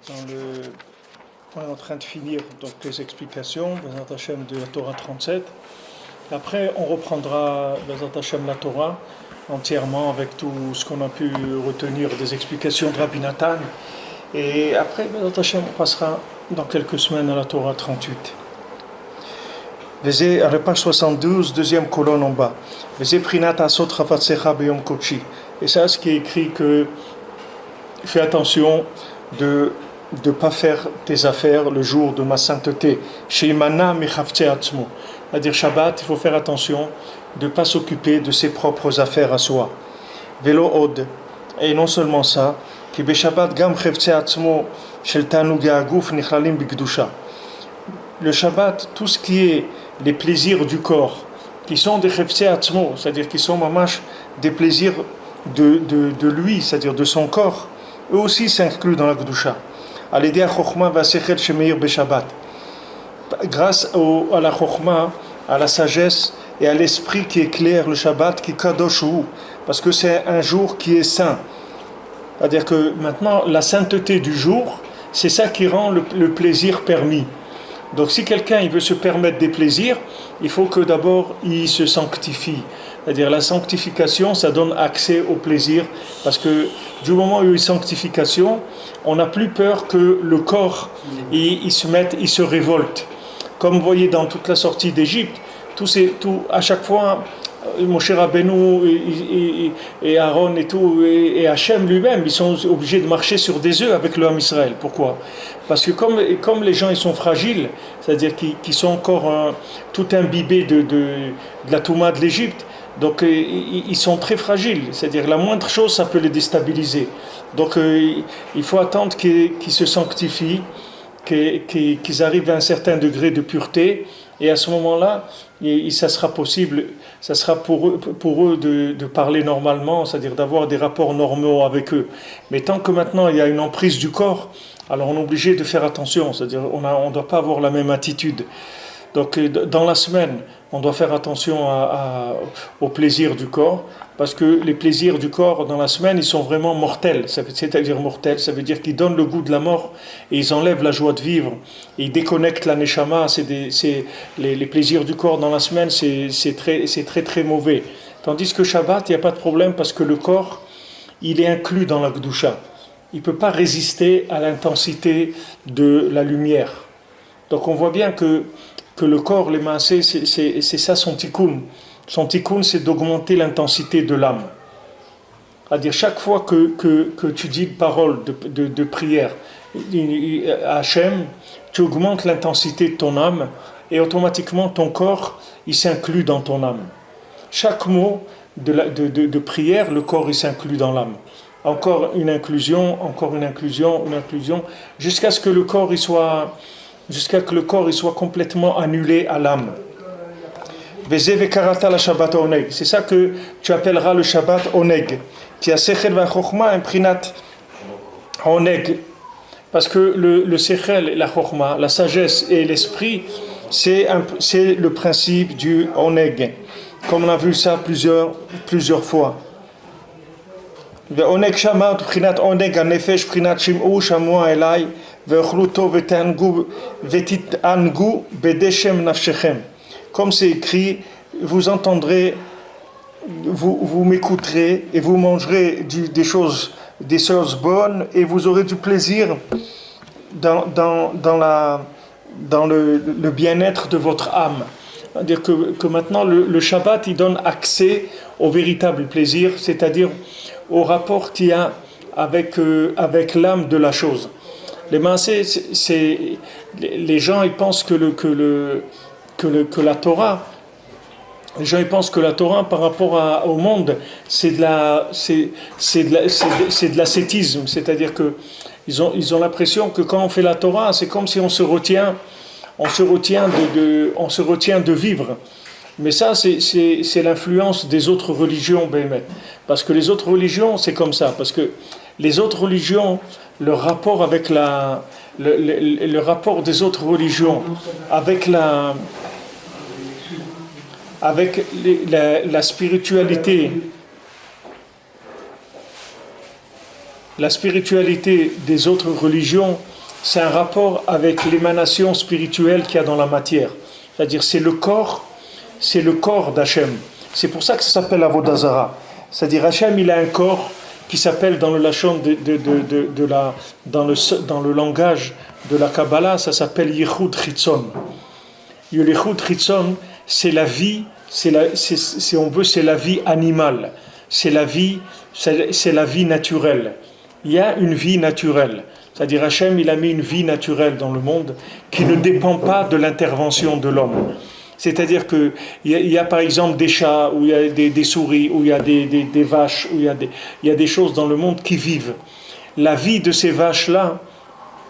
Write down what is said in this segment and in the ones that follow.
On est en train de finir donc les explications, Bezat Hashem, de la Torah 37. Après, on reprendra Bezat Hashem la Torah entièrement avec tout ce qu'on a pu retenir des explications de Rabbi Nathan. Et après, Bezat Hashem, on passera dans quelques semaines à la Torah 38. À la page 72, deuxième colonne en bas. Et ça, ce qui est écrit que fais attention de ne pas faire tes affaires le jour de ma sainteté. C'est-à-dire Shabbat, il faut faire attention de ne pas s'occuper de ses propres affaires à soi. Vélo od. Et non seulement ça, le Shabbat, tout ce qui est les plaisirs du corps, qui sont des chefse atzmo, c'est-à-dire qui sont mamash des plaisirs de lui, c'est-à-dire de son corps, eux aussi s'incluent dans la Gdusha. Grâce à la Chokhmah, à la sagesse et à l'esprit qui éclaire le Shabbat, qui kadoshu, parce que c'est un jour qui est saint. C'est-à-dire que maintenant, la sainteté du jour, c'est ça qui rend le plaisir permis. Donc si quelqu'un il veut se permettre des plaisirs, il faut que d'abord il se sanctifie. C'est-à-dire la sanctification, ça donne accès au plaisir, parce que du moment où il y a une sanctification, on n'a plus peur que le corps il se révolte. Comme vous voyez dans toute la sortie d'Égypte, à chaque fois, Moshe Rabbeinu et Aaron et Hachem lui-même, ils sont obligés de marcher sur des œufs avec le Ham Israël. Pourquoi ? Parce que comme les gens ils sont fragiles, c'est-à-dire qu'ils sont encore tout imbibés de la Touma de l'Égypte, donc ils sont très fragiles, c'est-à-dire la moindre chose ça peut les déstabiliser. Donc il faut attendre qu'ils se sanctifient, qu'ils arrivent à un certain degré de pureté, et à ce moment-là, ça sera possible, ça sera pour eux de parler normalement, c'est-à-dire d'avoir des rapports normaux avec eux. Mais tant que maintenant il y a une emprise du corps, alors on est obligé de faire attention, c'est-à-dire on ne doit pas avoir la même attitude. Donc dans la semaine, on doit faire attention au plaisir du corps, parce que les plaisirs du corps dans la semaine, ils sont vraiment mortels. C'est-à-dire mortels, ça veut dire qu'ils donnent le goût de la mort et ils enlèvent la joie de vivre. Et ils déconnectent la neshama. Les plaisirs du corps dans la semaine, c'est très très mauvais. Tandis que Shabbat, il n'y a pas de problème parce que le corps, il est inclus dans la Gdusha. Il ne peut pas résister à l'intensité de la lumière. Donc on voit bien que le corps, les maasé, c'est ça son tikkun. Son tikkun, c'est d'augmenter l'intensité de l'âme. C'est-à-dire chaque fois que tu dis une parole de prière à Hachem, tu augmentes l'intensité de ton âme et automatiquement ton corps, il s'inclut dans ton âme. Chaque mot de prière, le corps, il s'inclut dans l'âme. Encore une inclusion, jusqu'à ce que le corps il soit complètement annulé à l'âme. C'est ça que tu appelleras le Shabbat Oneg. Parce que le Sechel, la Chokhmah, la sagesse et l'esprit, c'est le principe du Oneg. Comme on a vu ça plusieurs fois. Oneg Shamat, Prinat Oneg, Anefesh, Prinat Shim'u, Shamua Elai, Ve'chluto Ve'tit'angu, Bedeshem Nafshechem. Comme c'est écrit, vous entendrez, vous m'écouterez et vous mangerez des choses bonnes et vous aurez du plaisir dans le bien-être de votre âme. C'est-à-dire que maintenant le Shabbat il donne accès au véritable plaisir, c'est-à-dire au rapport qu'il y a avec l'âme de la chose. Les maasé, les gens ils pensent que la Torah, les gens ils pensent que la Torah par rapport au monde c'est de l'ascétisme, c'est-à-dire que ils ont l'impression que quand on fait la Torah c'est comme si on se retient de vivre. Mais ça c'est l'influence des autres religions Béhémet. Parce que les autres religions c'est comme ça, parce que les autres religions, le rapport avec le rapport des autres religions avec la spiritualité des autres religions, c'est un rapport avec l'émanation spirituelle qu'il y a dans la matière. C'est-à-dire, c'est le corps d'Hachem. C'est pour ça que ça s'appelle Avodah Zarah. C'est-à-dire, Hachem, il a un corps qui s'appelle dans le lachon dans le langage de la Kabbalah, ça s'appelle Yichud Chitzon. Yichud Chitzon, c'est la vie, si on veut, c'est la vie animale. C'est la vie naturelle. Il y a une vie naturelle. C'est-à-dire Hachem, il a mis une vie naturelle dans le monde qui ne dépend pas de l'intervention de l'homme. C'est-à-dire qu'il y a par exemple des chats, ou il y a des souris, ou il y a des vaches, ou il y a des choses dans le monde qui vivent. La vie de ces vaches-là,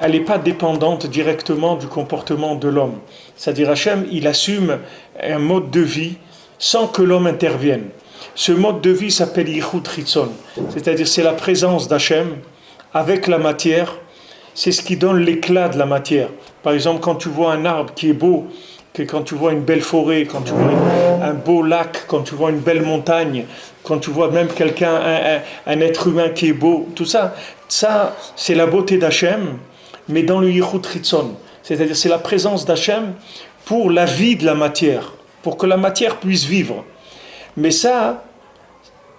elle n'est pas dépendante directement du comportement de l'homme. C'est-à-dire Hachem, il assume un mode de vie sans que l'homme intervienne. Ce mode de vie s'appelle Yichud Chitzon. C'est-à-dire c'est la présence d'Hachem avec la matière. C'est ce qui donne l'éclat de la matière. Par exemple, quand tu vois un arbre qui est beau, quand tu vois une belle forêt, quand tu vois un beau lac, quand tu vois une belle montagne, quand tu vois même quelqu'un, un être humain qui est beau, tout ça, c'est la beauté d'Hachem, mais dans le Yichud Chitzon. C'est-à-dire c'est la présence d'Hachem pour la vie de la matière, pour que la matière puisse vivre. Mais ça,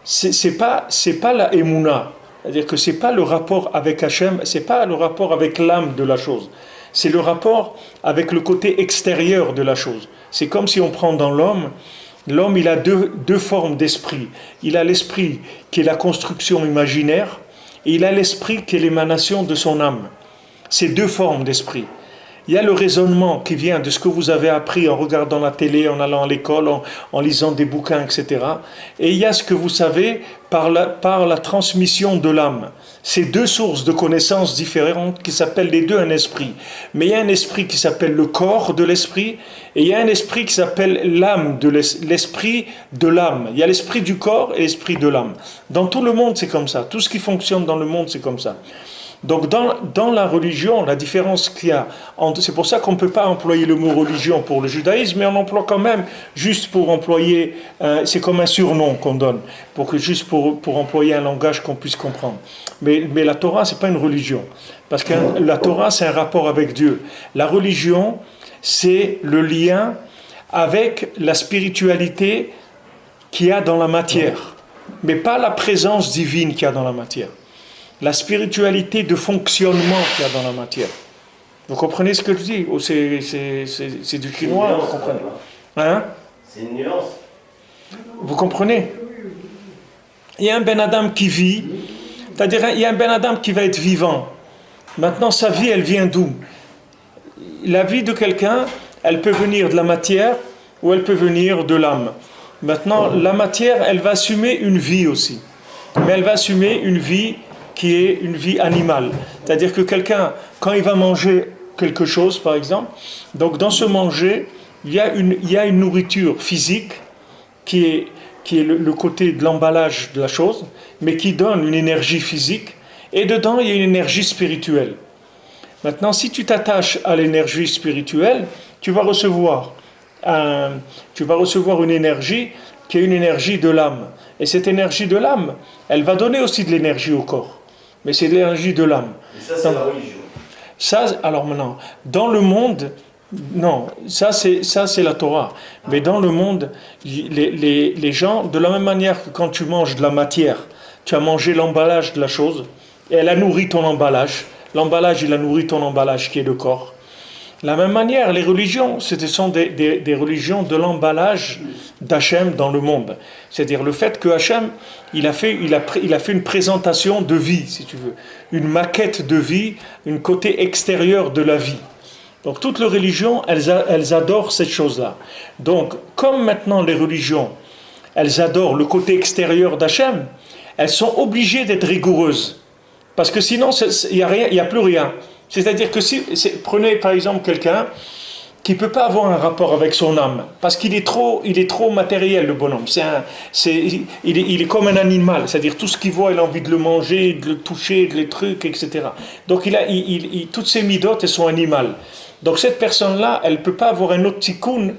c'est pas la Emouna. C'est-à-dire que c'est pas le rapport avec Hachem, c'est pas le rapport avec l'âme de la chose. C'est le rapport avec le côté extérieur de la chose. C'est comme si on prend dans l'homme, il a deux formes d'esprit. Il a l'esprit qui est la construction imaginaire, et il a l'esprit qui est l'émanation de son âme. C'est deux formes d'esprit. Il y a le raisonnement qui vient de ce que vous avez appris en regardant la télé, en allant à l'école, en lisant des bouquins, etc. Et il y a ce que vous savez par la transmission de l'âme. C'est deux sources de connaissances différentes qui s'appellent les deux un esprit. Mais il y a un esprit qui s'appelle le corps de l'esprit et il y a un esprit qui s'appelle l'âme de l'esprit de l'âme. Il y a l'esprit du corps et l'esprit de l'âme. Dans tout le monde, c'est comme ça. Tout ce qui fonctionne dans le monde, c'est comme ça. Donc dans la religion, la différence qu'il y a, c'est pour ça qu'on ne peut pas employer le mot religion pour le judaïsme, mais on emploie quand même juste pour employer, c'est comme un surnom qu'on donne, juste pour employer un langage qu'on puisse comprendre. Mais la Torah, ce n'est pas une religion, parce que la Torah, c'est un rapport avec Dieu. La religion, c'est le lien avec la spiritualité qu'il y a dans la matière, mais pas la présence divine qu'il y a dans la matière. La spiritualité de fonctionnement qu'il y a dans la matière. Vous comprenez ce que je dis? Ou c'est du chinois, vous comprenez? Hein? C'est une nuance. Vous comprenez? Il y a un Ben Adam qui vit, c'est-à-dire il y a un Ben Adam qui va être vivant. Maintenant, sa vie, elle vient d'où? La vie de quelqu'un, elle peut venir de la matière ou elle peut venir de l'âme. Maintenant, la matière, elle va assumer une vie aussi. Mais elle va assumer une vie qui est une vie animale. C'est-à-dire que quelqu'un, quand il va manger quelque chose, par exemple, donc dans ce manger, il y a une nourriture physique qui est le côté de l'emballage de la chose, mais qui donne une énergie physique, et dedans, il y a une énergie spirituelle. Maintenant, si tu t'attaches à l'énergie spirituelle, tu vas recevoir une énergie qui est une énergie de l'âme. Et cette énergie de l'âme, elle va donner aussi de l'énergie au corps. Mais c'est l'énergie de l'âme. Et ça, c'est la religion. Ça, alors maintenant, dans le monde, non, ça c'est la Torah. Mais dans le monde, les gens, de la même manière que quand tu manges de la matière, tu as mangé l'emballage de la chose, et elle a nourri ton emballage. L'emballage, il a nourri ton emballage qui est le corps. De la même manière, les religions, ce sont des religions de l'emballage d'Hachem dans le monde. C'est-à-dire le fait que Hachem, il a fait une présentation de vie, si tu veux. Une maquette de vie, un côté extérieur de la vie. Donc toutes les religions, elles adorent cette chose-là. Donc, comme maintenant les religions, elles adorent le côté extérieur d'Hachem, elles sont obligées d'être rigoureuses. Parce que sinon, il n'y a plus rien. C'est-à-dire que prenez par exemple quelqu'un qui ne peut pas avoir un rapport avec son âme, parce qu'il est trop matériel, le bonhomme. Il est comme un animal, c'est-à-dire tout ce qu'il voit, il a envie de le manger, de le toucher, de les trucs, etc. Donc toutes ses midotes, elles sont animales. Donc cette personne-là, elle ne peut pas avoir un autre tikkun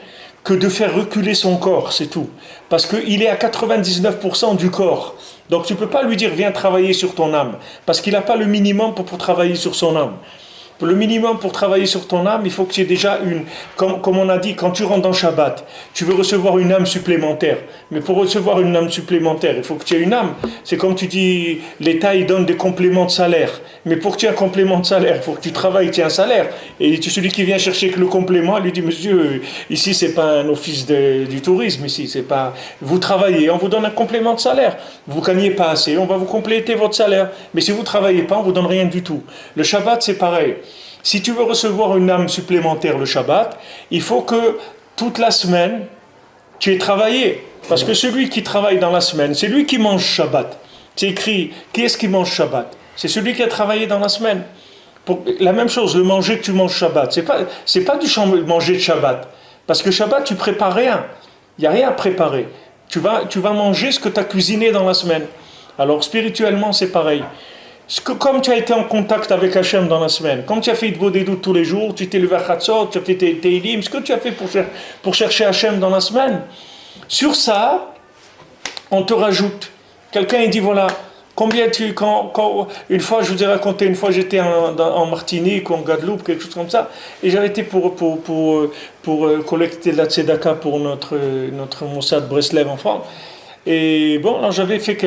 que de faire reculer son corps, c'est tout. Parce qu'il est à 99% du corps. Donc tu ne peux pas lui dire, viens travailler sur ton âme, parce qu'il n'a pas le minimum pour travailler sur son âme. Le minimum pour travailler sur ton âme, il faut que tu aies déjà comme on a dit, quand tu rentres dans Shabbat, tu veux recevoir une âme supplémentaire. Mais pour recevoir une âme supplémentaire, il faut que tu aies une âme. C'est comme tu dis, l'État, il donne des compléments de salaire. Mais pour que tu aies un complément de salaire, il faut que tu travailles, tu aies un salaire. Et celui qui vient chercher que le complément, il lui dit, monsieur, ici, c'est pas un office du tourisme, ici, c'est pas... Vous travaillez, on vous donne un complément de salaire. Vous gagnez pas assez, on va vous compléter votre salaire. Mais si vous travaillez pas, on vous donne rien du tout. Le Shabbat, c'est pareil. Si tu veux recevoir une âme supplémentaire le Shabbat, il faut que toute la semaine, tu aies travaillé. Parce que celui qui travaille dans la semaine, c'est lui qui mange Shabbat. C'est écrit, qui est-ce qui mange Shabbat? C'est celui qui a travaillé dans la semaine. La même chose, le manger que tu manges Shabbat, c'est pas du manger de Shabbat. Parce que Shabbat, tu prépares rien. Il n'y a rien à préparer. Tu vas manger ce que tu as cuisiné dans la semaine. Alors spirituellement, c'est pareil. Comme tu as été en contact avec Hachem dans la semaine, comme tu as fait Idbo Dedout tous les jours, tu t'es levé à Chatzot, tu as fait tes Teilim, ce que tu as fait pour chercher Hachem dans la semaine, sur ça, on te rajoute. Quelqu'un il dit voilà, combien une fois je vous ai raconté, une fois j'étais en Martinique ou en Guadeloupe, quelque chose comme ça, et j'avais été pour collecter de la tzedaka pour notre Mossad Breslev en France. Et bon, alors j'avais fait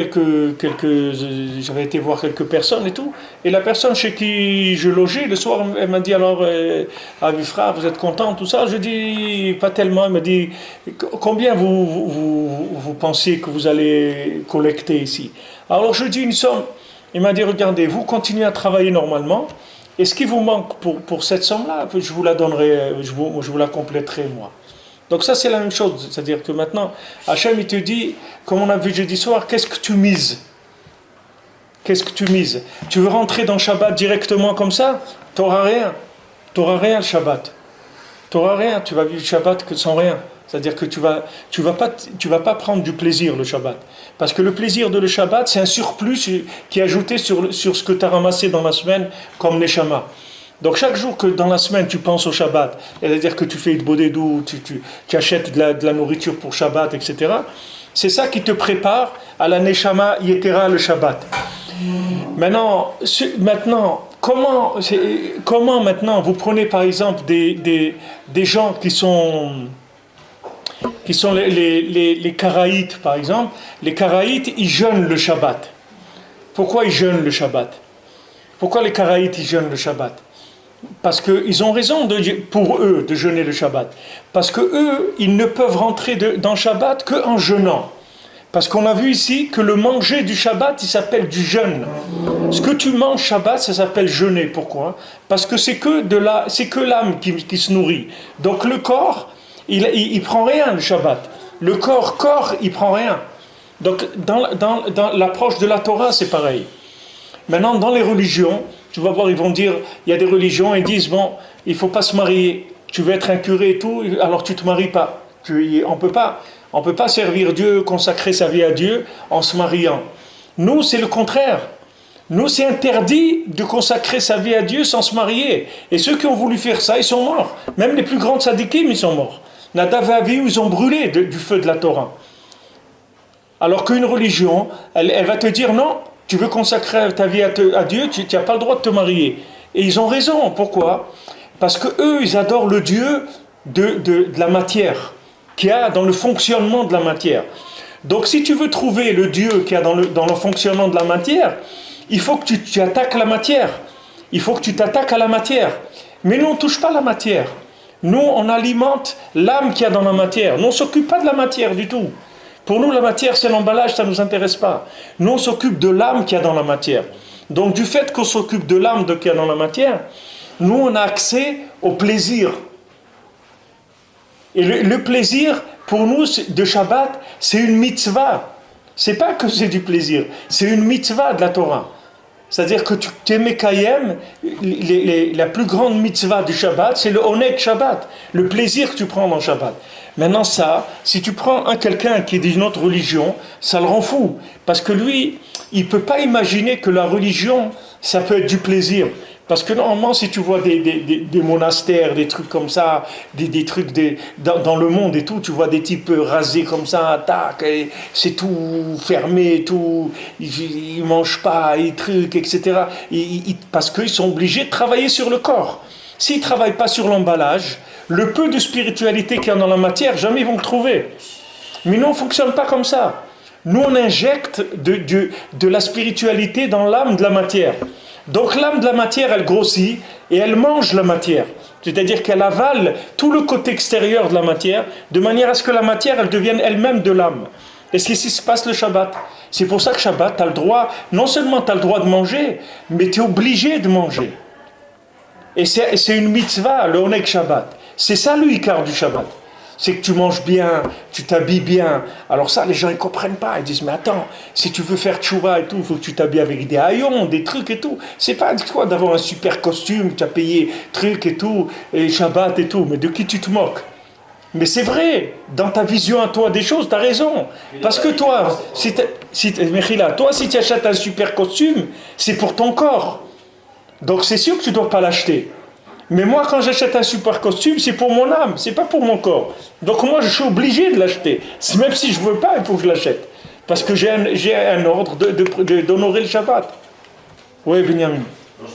j'avais été voir quelques personnes et tout. Et la personne chez qui je logeais, le soir, elle m'a dit alors, Avifra, vous êtes content, tout ça? Je dis, pas tellement. Elle m'a dit, combien vous pensez que vous allez collecter ici? Alors je dis une somme. Il m'a dit, regardez, vous continuez à travailler normalement. Et ce qui vous manque pour cette somme-là, je vous la donnerai, je vous la compléterai moi. Donc ça c'est la même chose, c'est-à-dire que maintenant, Hachem il te dit, comme on a vu jeudi soir, qu'est-ce que tu mises? Qu'est-ce que tu mises? Tu veux rentrer dans Shabbat directement comme ça? Tu n'auras rien. Tu n'auras rien le Shabbat. Tu n'auras rien, tu vas vivre le Shabbat que sans rien. C'est-à-dire que tu vas pas prendre du plaisir le Shabbat. Parce que le plaisir de le Shabbat, c'est un surplus qui est ajouté sur ce que tu as ramassé dans la semaine comme Neshama. Donc chaque jour que dans la semaine tu penses au Shabbat, c'est-à-dire que tu fais Idbo Dedout, tu achètes de la nourriture pour Shabbat, etc. C'est ça qui te prépare à la Neshama Yetera le Shabbat. Maintenant comment maintenant vous prenez par exemple des gens qui sont les Karaïtes par exemple. Les Karaïtes ils jeûnent le Shabbat. Pourquoi ils jeûnent le Shabbat? Pourquoi les Karaïtes ils jeûnent le Shabbat? Parce qu'ils ont raison pour eux de jeûner le Shabbat. Parce que eux, ils ne peuvent rentrer dans Shabbat qu'en jeûnant. Parce qu'on a vu ici que le manger du Shabbat, il s'appelle du jeûne. Ce que tu manges Shabbat, ça s'appelle jeûner. Pourquoi? Parce que c'est que l'âme qui se nourrit. Donc le corps, il prend rien le Shabbat. Le corps, il prend rien. Donc dans l'approche de la Torah, c'est pareil. Maintenant, dans les religions, tu vas voir, ils vont dire, il y a des religions, ils disent, bon, il ne faut pas se marier, tu veux être un curé et tout, alors tu ne te maries pas. On peut pas servir Dieu, consacrer sa vie à Dieu en se mariant. Nous, c'est le contraire. Nous, c'est interdit de consacrer sa vie à Dieu sans se marier. Et ceux qui ont voulu faire ça, ils sont morts. Même les plus grands tzadikim, ils sont morts. Nadav et Avihu, ils ont brûlé du feu de la Torah. Alors qu'une religion, elle va te dire, non, tu veux consacrer ta vie à Dieu, tu n'as pas le droit de te marier. Et ils ont raison. Pourquoi? Parce qu'eux, ils adorent le Dieu de la matière, qui a dans le fonctionnement de la matière. Donc si tu veux trouver le Dieu qui a dans le fonctionnement de la matière, il faut que tu attaques la matière. Il faut que tu t'attaques à la matière. Mais nous, on ne touche pas la matière. Nous, on alimente l'âme qu'il y a dans la matière. Nous, on ne s'occupe pas de la matière du tout. Pour nous, la matière, c'est l'emballage, ça ne nous intéresse pas. Nous, on s'occupe de l'âme qu'il y a dans la matière. Donc, du fait qu'on s'occupe de l'âme qu'il y a dans la matière, nous, on a accès au plaisir. Et le plaisir, pour nous, de Shabbat, c'est une mitzvah. C'est pas que c'est du plaisir, c'est une mitzvah de la Torah. C'est-à-dire que tu es Mekayem, la plus grande mitzvah du Shabbat, c'est le Oneg Shabbat, le plaisir que tu prends dans Shabbat. Maintenant ça, si tu prends quelqu'un qui est d'une autre religion, ça le rend fou. Parce que lui, il ne peut pas imaginer que la religion, ça peut être du plaisir. Parce que normalement, si tu vois des monastères, des trucs comme ça, des trucs dans le monde et tout, tu vois des types rasés comme ça, tac, et c'est tout fermé, tout, ils mangent pas, ils trucs, etc. Parce qu'ils sont obligés de travailler sur le corps. S'ils ne travaillent pas sur l'emballage, le peu de spiritualité qu'il y a dans la matière, jamais ils vont le trouver. Mais nous, on ne fonctionne pas comme ça. Nous, on injecte de la spiritualité dans l'âme de la matière. Donc l'âme de la matière, elle grossit et elle mange la matière. C'est-à-dire qu'elle avale tout le côté extérieur de la matière, de manière à ce que la matière, elle devienne elle-même de l'âme. Et c'est ce qui se passe le Shabbat. C'est pour ça que Shabbat, tu as le droit, non seulement tu as le droit de manger, mais tu es obligé de manger. Et c'est une mitzvah, le Oneg Shabbat. C'est ça le Ikar du Shabbat. C'est que tu manges bien, tu t'habilles bien. Alors ça, les gens ne comprennent pas. Ils disent, mais attends, si tu veux faire tchouva et tout, il faut que tu t'habilles avec des haillons, des trucs et tout. C'est pas quoi d'avoir un super costume, tu as payé trucs et tout, et Shabbat et tout. Mais de qui tu te moques? Mais c'est vrai, dans ta vision à toi des choses, tu as raison. Parce que toi, si tu achètes un super costume, c'est pour ton corps. Donc c'est sûr que tu ne dois pas l'acheter. Mais moi, quand j'achète un super costume, c'est pour mon âme, c'est pas pour mon corps. Donc moi, je suis obligé de l'acheter. Même si je ne veux pas, il faut que je l'achète. Parce que j'ai un ordre d'honorer le Shabbat. Oui, Benjamin. Donc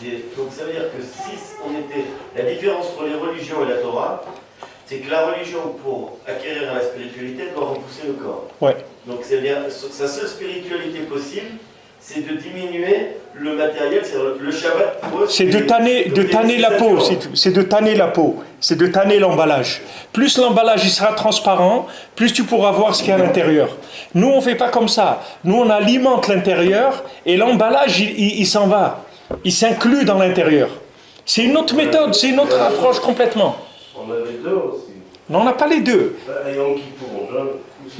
ça veut dire que si on était... La différence entre les religions et la Torah, c'est que la religion, pour acquérir la spiritualité, doit repousser le corps. Ouais. Donc c'est-à-dire sa seule spiritualité possible, c'est de diminuer le matériel, c'est-à-dire le Shabbat pour eux. C'est de tanner la peau, c'est de tanner la peau, c'est de tanner l'emballage. Plus l'emballage il sera transparent, plus tu pourras voir ce qu'il y a à l'intérieur. Nous on ne fait pas comme ça. Nous on alimente l'intérieur et l'emballage il s'en va. Il s'inclut dans l'intérieur. C'est une autre méthode, c'est une autre approche complètement. On a les deux aussi. Non, on n'a pas les deux. Yom Kippour, on jeûne.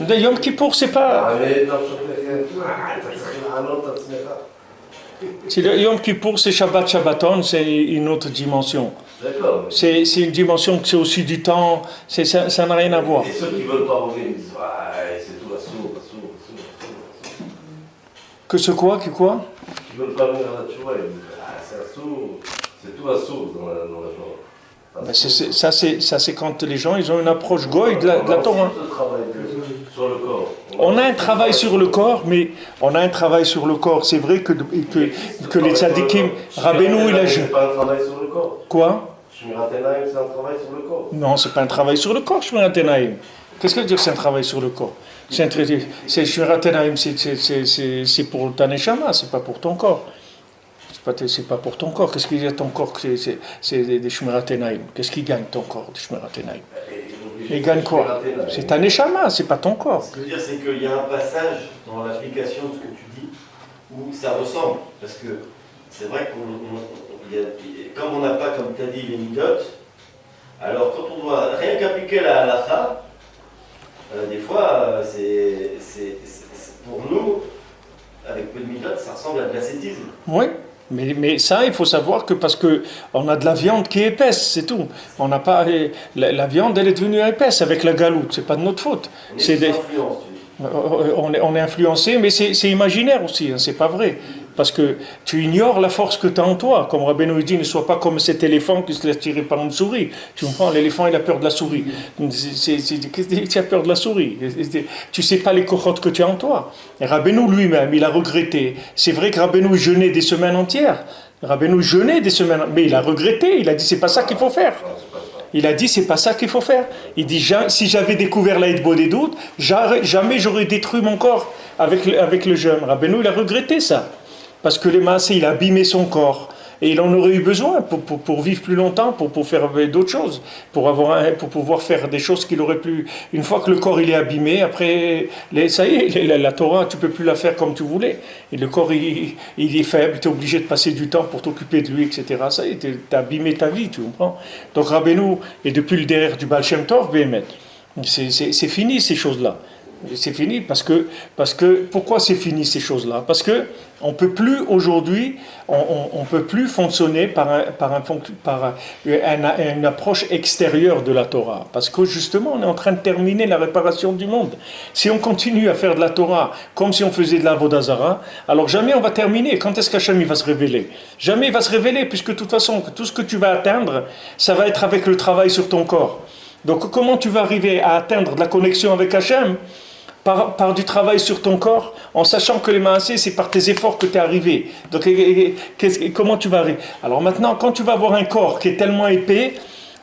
Le Yom Kippour, c'est pas... Si le Yom Kippour, c'est Shabbat Shabbaton, c'est une autre dimension. D'accord. C'est une dimension que c'est aussi du temps, ça n'a rien à voir. Et ceux qui ne veulent pas revenir, ils disent c'est tout à sourd. Que ce quoi, que quoi? Qui ne veulent pas venir à la tchouva, ils disent c'est tout à sourd dans la Torah. Ça c'est quand les gens ils ont une approche goy de la Torah. Sur le corps. On a un travail sur le corps, mais on a un travail sur le corps. C'est vrai que les tzadikim, Rabbeinu il a... C'est pas un travail sur le corps. Quoi? Shmirat Enaim, c'est un travail sur le corps. Non, c'est pas un travail sur le corps, Shmirat Enaim. Qu'est-ce que veut dire c'est un travail sur le corps? C'est Shmirat Enaim, c'est pour ta neshama, c'est pas pour ton corps. C'est pas pour ton corps. Qu'est-ce qu'il y a ton corps? C'est des Shmirat Enaim. Qu'est-ce qu'il gagne ton corps de Shmirat Enaim? Il gagne quoi? C'est ta neshama, c'est pas ton corps. Ce que je veux dire, c'est qu'il y a un passage dans l'application de ce que tu dis où ça ressemble. Parce que c'est vrai comme on n'a pas, comme tu as dit, les midotes, alors quand on doit rien qu'appliquer la halakha, des fois, pour nous, avec peu de midotes, ça ressemble à de l'ascétisme. Oui. Mais ça, il faut savoir que parce qu'on a de la viande qui est épaisse, c'est tout. On n'a pas la viande, elle est devenue épaisse avec la galoute. C'est pas de notre faute. On est influencé, mais c'est imaginaire aussi. Hein, c'est pas vrai. Parce que tu ignores la force que tu as en toi. Comme Rabbeinu dit, ne sois pas comme cet éléphant qui se laisse tirer par une souris. Tu comprends? L'éléphant, il a peur de la souris. Tu as peur de la souris. Tu sais pas les cohortes que tu as en toi. Et Rabbeinu lui-même, il a regretté. C'est vrai que Rabbeinu jeûnait des semaines entières. Rabbeinu jeûnait des semaines, mais il a regretté. Il a dit, c'est pas ça qu'il faut faire. Il a dit, c'est pas ça qu'il faut faire. Il dit, si j'avais découvert la Hitbo des doutes, jamais j'aurais détruit mon corps avec le jeûne. Rabbeinu, il a regretté ça. Parce que les massés, il a abîmé son corps. Et il en aurait eu besoin pour vivre plus longtemps, pour faire d'autres choses, pour pouvoir faire des choses qu'il aurait pu... Une fois que le corps il est abîmé, après, ça y est, la Torah, tu ne peux plus la faire comme tu voulais. Et le corps, il est faible, tu es obligé de passer du temps pour t'occuper de lui, etc. Ça y est, tu as abîmé ta vie, tu comprends? Donc Rabbeinu, et depuis le derrière du Baal Shem Tov, c'est fini ces choses-là. C'est fini pourquoi c'est fini ces choses-là? Parce que on peut plus aujourd'hui, on peut plus fonctionner une approche extérieure de la Torah. Parce que justement, on est en train de terminer la réparation du monde. Si on continue à faire de la Torah comme si on faisait de l'Avodah Zarah, alors jamais on va terminer. Quand est-ce qu'Hachem il va se révéler? Jamais il va se révéler, puisque de toute façon, tout ce que tu vas atteindre, ça va être avec le travail sur ton corps. Donc comment tu vas arriver à atteindre de la connexion avec Hachem? Par du travail sur ton corps, en sachant que les maasés, c'est par tes efforts que tu es arrivé. Donc, comment tu vas arriver? Alors maintenant, quand tu vas avoir un corps qui est tellement épais,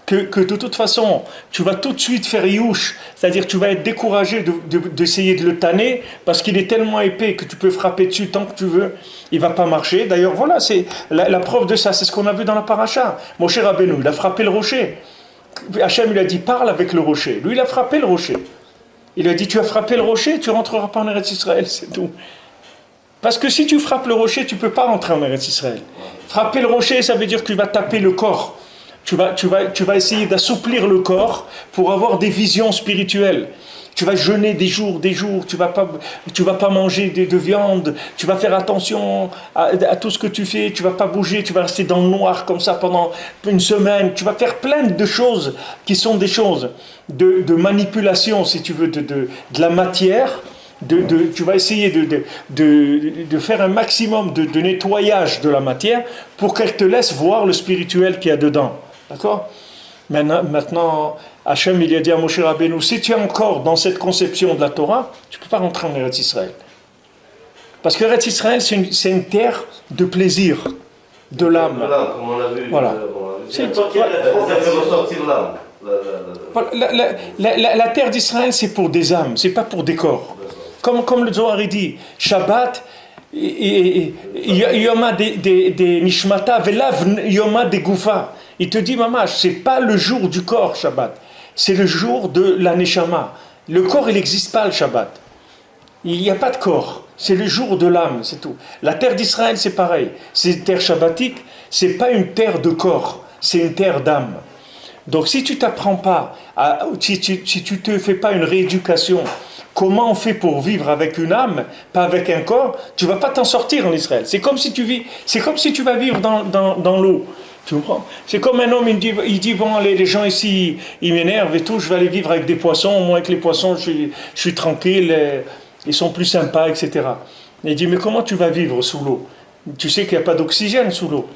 que de toute façon, tu vas tout de suite faire youch, c'est-à-dire tu vas être découragé d'essayer de le tanner, parce qu'il est tellement épais que tu peux frapper dessus tant que tu veux, il ne va pas marcher. D'ailleurs, voilà, c'est la preuve de ça, c'est ce qu'on a vu dans la paracha. Moshe Rabbeinu, il a frappé le rocher. Hachem lui a dit, parle avec le rocher. Lui, il a frappé le rocher. Il a dit, tu as frappé le rocher, tu ne rentreras pas en Eretz Israël, c'est tout. Parce que si tu frappes le rocher, tu ne peux pas rentrer en Eretz Israël. Frapper le rocher, ça veut dire que tu vas taper le corps. Tu vas essayer d'assouplir le corps pour avoir des visions spirituelles. Tu vas jeûner des jours, tu vas pas manger de viande, tu vas faire attention à tout ce que tu fais, tu vas pas bouger, tu vas rester dans le noir comme ça pendant une semaine, tu vas faire plein de choses qui sont des choses de manipulation, si tu veux, de la matière, tu vas essayer de faire un maximum de nettoyage de la matière pour qu'elle te laisse voir le spirituel qu'il y a dedans. D'accord ? Maintenant, Hachem, il a dit à Moshe Rabbeinu, si tu es encore dans cette conception de la Torah, tu ne peux pas rentrer en Eretz Israël. Parce que Eretz Israël, c'est une terre de plaisir, de l'âme. Comme on l'a vu. Voilà. Ça fait ressortir l'âme. La terre d'Israël, c'est pour des âmes, c'est pas pour des corps. Comme le Zohar dit, Shabbat, Yoma des Nishmata, Velav Yoma des Goufa. Il te dit, mamash, c'est pas le jour du corps, Shabbat. C'est le jour de la Neshama. Le corps, il n'existe pas, le Shabbat. Il n'y a pas de corps. C'est le jour de l'âme, c'est tout. La terre d'Israël, c'est pareil. C'est une terre shabbatique, c'est pas une terre de corps, c'est une terre d'âme. Donc si tu t'apprends pas, si tu te fais pas une rééducation, comment on fait pour vivre avec une âme, pas avec un corps, tu vas pas t'en sortir en Israël. C'est comme si tu vas vivre dans l'eau. Tu comprends? C'est comme un homme, il dit bon, les gens ici, ils m'énervent et tout, je vais aller vivre avec des poissons, moi avec les poissons, je suis tranquille, ils sont plus sympas, etc. Et il dit, mais comment tu vas vivre sous l'eau? Tu sais qu'il n'y a pas d'oxygène sous l'eau.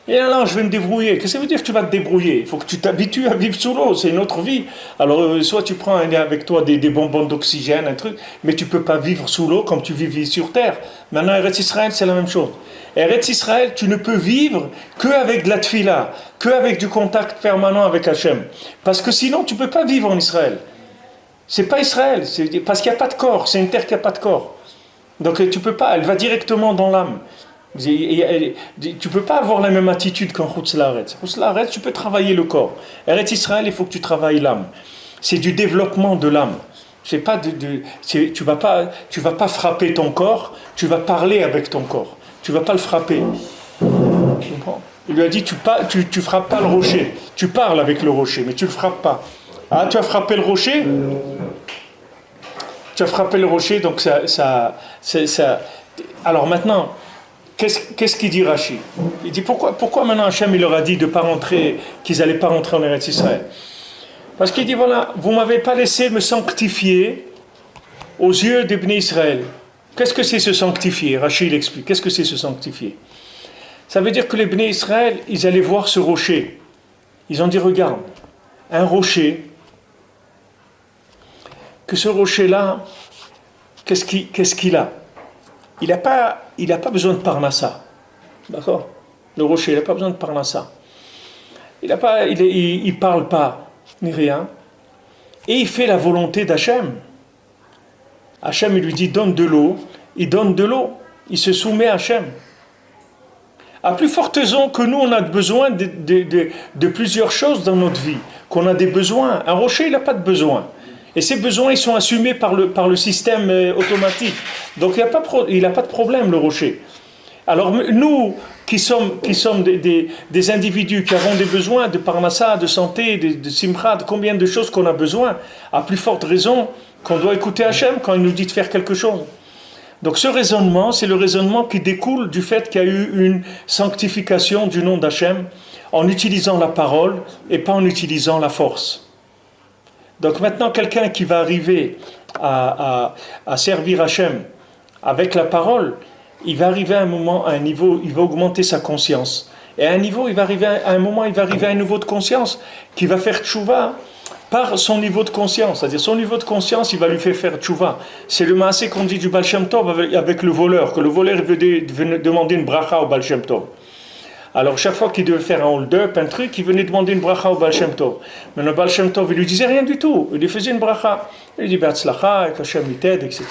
Et alors, je vais me débrouiller. Qu'est-ce que ça veut dire que tu vas te débrouiller? Il faut que tu t'habitues à vivre sous l'eau, c'est une autre vie. Alors, soit tu prends avec toi des bonbons d'oxygène, un truc, mais tu ne peux pas vivre sous l'eau comme tu vis sur terre. Maintenant, Eretz Israël, c'est la même chose. Eretz Israël, tu ne peux vivre qu'avec de la tfila, qu'avec du contact permanent avec Hachem. Parce que sinon, tu ne peux pas vivre en Israël. C'est pas Israël, parce qu'il n'y a pas de corps, c'est une terre qui n'a pas de corps. Donc tu peux pas, elle va directement dans l'âme. Tu peux pas avoir la même attitude qu'en Chutz La'aretz. Chutz La'aretz, tu peux travailler le corps. Eretz Israël, il faut que tu travailles l'âme. C'est du développement de l'âme. C'est pas tu vas pas frapper ton corps, tu vas parler avec ton corps. Tu vas pas le frapper. Tu comprends? Il lui a dit tu frappes pas le rocher, tu parles avec le rocher, mais tu le frappes pas. Ah, tu as frappé le rocher? Tu as frappé le rocher, donc ça. Alors maintenant, qu'est-ce qu'il dit Rashi? Il dit pourquoi maintenant Hachem il leur a dit de pas rentrer, qu'ils n'allaient pas rentrer en Eretz Israël? Parce qu'il dit voilà, vous m'avez pas laissé me sanctifier aux yeux des Bnei Israël. Qu'est-ce que c'est se sanctifier? Rashi il explique. Qu'est-ce que c'est se sanctifier? Ça veut dire que les Bnei Israël, ils allaient voir ce rocher. Ils ont dit regarde, un rocher. Que ce rocher-là, qu'est-ce qu'il a? Il n'a pas besoin de parnassa. D'accord? Le rocher, il n'a pas besoin de parnassa. Il ne parle pas, ni rien. Et il fait la volonté d'Hachem. Hachem, il lui dit, donne de l'eau. Il donne de l'eau. Il se soumet à Hachem. À plus forte raison que nous, on a besoin de plusieurs choses dans notre vie. Qu'on a des besoins. Un rocher, il n'a pas de besoin. Et ces besoins, ils sont assumés par le système automatique. Donc, il n'a pas de problème, le rocher. Alors, nous, qui sommes des individus qui avons des besoins de parnassa, de santé, de simcha, de combien de choses qu'on a besoin, à plus forte raison, qu'on doit écouter Hachem quand il nous dit de faire quelque chose. Donc ce raisonnement, c'est le raisonnement qui découle du fait qu'il y a eu une sanctification du nom d'Hachem en utilisant la parole et pas en utilisant la force. Donc maintenant, quelqu'un qui va arriver à servir Hachem avec la parole, il va arriver à un moment, à un niveau, il va augmenter sa conscience. Et à un niveau, il va arriver à un moment, il va arriver à un niveau de conscience qui va faire tchouva par son niveau de conscience. C'est-à-dire son niveau de conscience, il va lui faire tchouva. C'est le maasé qu'on dit du Baal Shem Tov avec le voleur, que le voleur venait demander une bracha au Baal Shem Tov. Alors chaque fois qu'il devait faire un hold-up, un truc, il venait demander une bracha au Baal Shem Tov. Mais le Baal Shem Tov, il lui disait rien du tout. Il lui faisait une bracha. Il lui dit Be'atzlacha, Hashem il t'aide, etc.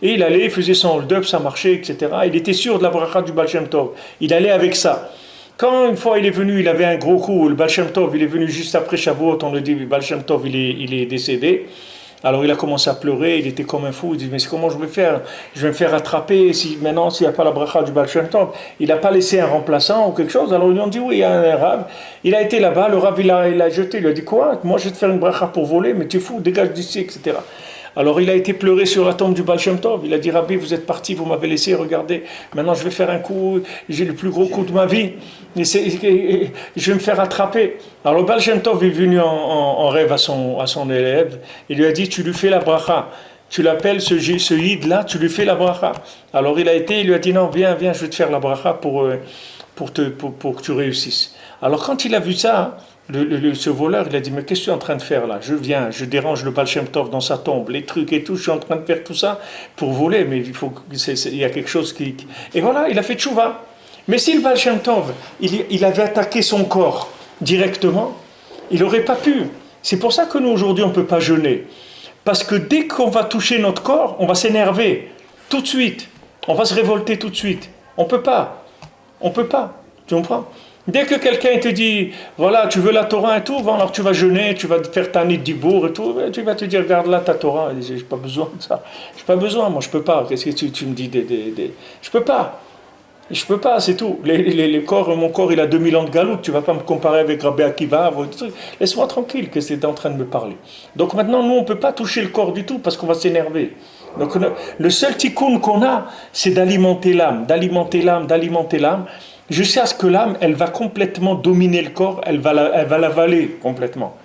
Et il allait, il faisait son hold-up, ça marchait, etc. Il était sûr de la bracha du Baal Shem Tov. Il allait avec ça. Quand une fois il est venu, il avait un gros coup, le Baal Shem Tov, il est venu juste après Shavuot, on le dit, le Baal Shem Tov, il est décédé. Alors il a commencé à pleurer, il était comme un fou, il dit mais comment je vais faire? Je vais me faire attraper maintenant s'il n'y a pas la bracha du Baal Shem Tov. Il n'a pas laissé un remplaçant ou quelque chose, alors ils lui ont dit oui, il y a un rab. Il a été là-bas, le rab il a jeté, il lui a dit quoi? Moi je vais te faire une bracha pour voler, mais tu es fou, dégage d'ici, etc. Alors il a été pleurer sur la tombe du Baal Shem Tov. Il a dit Rabbi, vous êtes parti, vous m'avez laissé, regardez, maintenant je vais faire un coup, j'ai le plus gros coup de ma vie, et je vais me faire attraper. Alors le Baal Shem Tov est venu en rêve à son élève, il lui a dit tu lui fais la bracha, tu l'appelles ce yid là, tu lui fais la bracha. Alors il lui a dit non, viens, je vais te faire la bracha pour que tu réussisses. Alors quand il a vu ça, ce voleur, il a dit mais qu'est-ce que tu es en train de faire là? Je viens, je dérange le Baal Shem Tov dans sa tombe, les trucs et tout, je suis en train de faire tout ça pour voler, mais il y a quelque chose qui... Et voilà, il a fait tchouva. Mais si le Baal Shem Tov, il avait attaqué son corps directement, il n'aurait pas pu. C'est pour ça que nous aujourd'hui on ne peut pas jeûner. Parce que dès qu'on va toucher notre corps, on va s'énerver tout de suite. On va se révolter tout de suite. On ne peut pas. Tu comprends? Dès que quelqu'un te dit, voilà, tu veux la Torah et tout, bon, alors tu vas jeûner, tu vas faire ta nid d'Ibour et tout, tu vas te dire, regarde là ta Torah, j'ai pas besoin de ça, j'ai pas besoin, moi je peux pas, qu'est-ce que tu me dis Je peux pas, c'est tout. Mon corps il a 2000 ans de galoute, tu vas pas me comparer avec Rabbi Akiva, laisse-moi tranquille, qu'est-ce que tu es en train de me parler. Donc maintenant, nous on peut pas toucher le corps du tout parce qu'on va s'énerver. Donc le seul tikkun qu'on a, c'est d'alimenter l'âme, jusqu'à ce que l'âme, elle va complètement dominer le corps, elle va l'avaler complètement.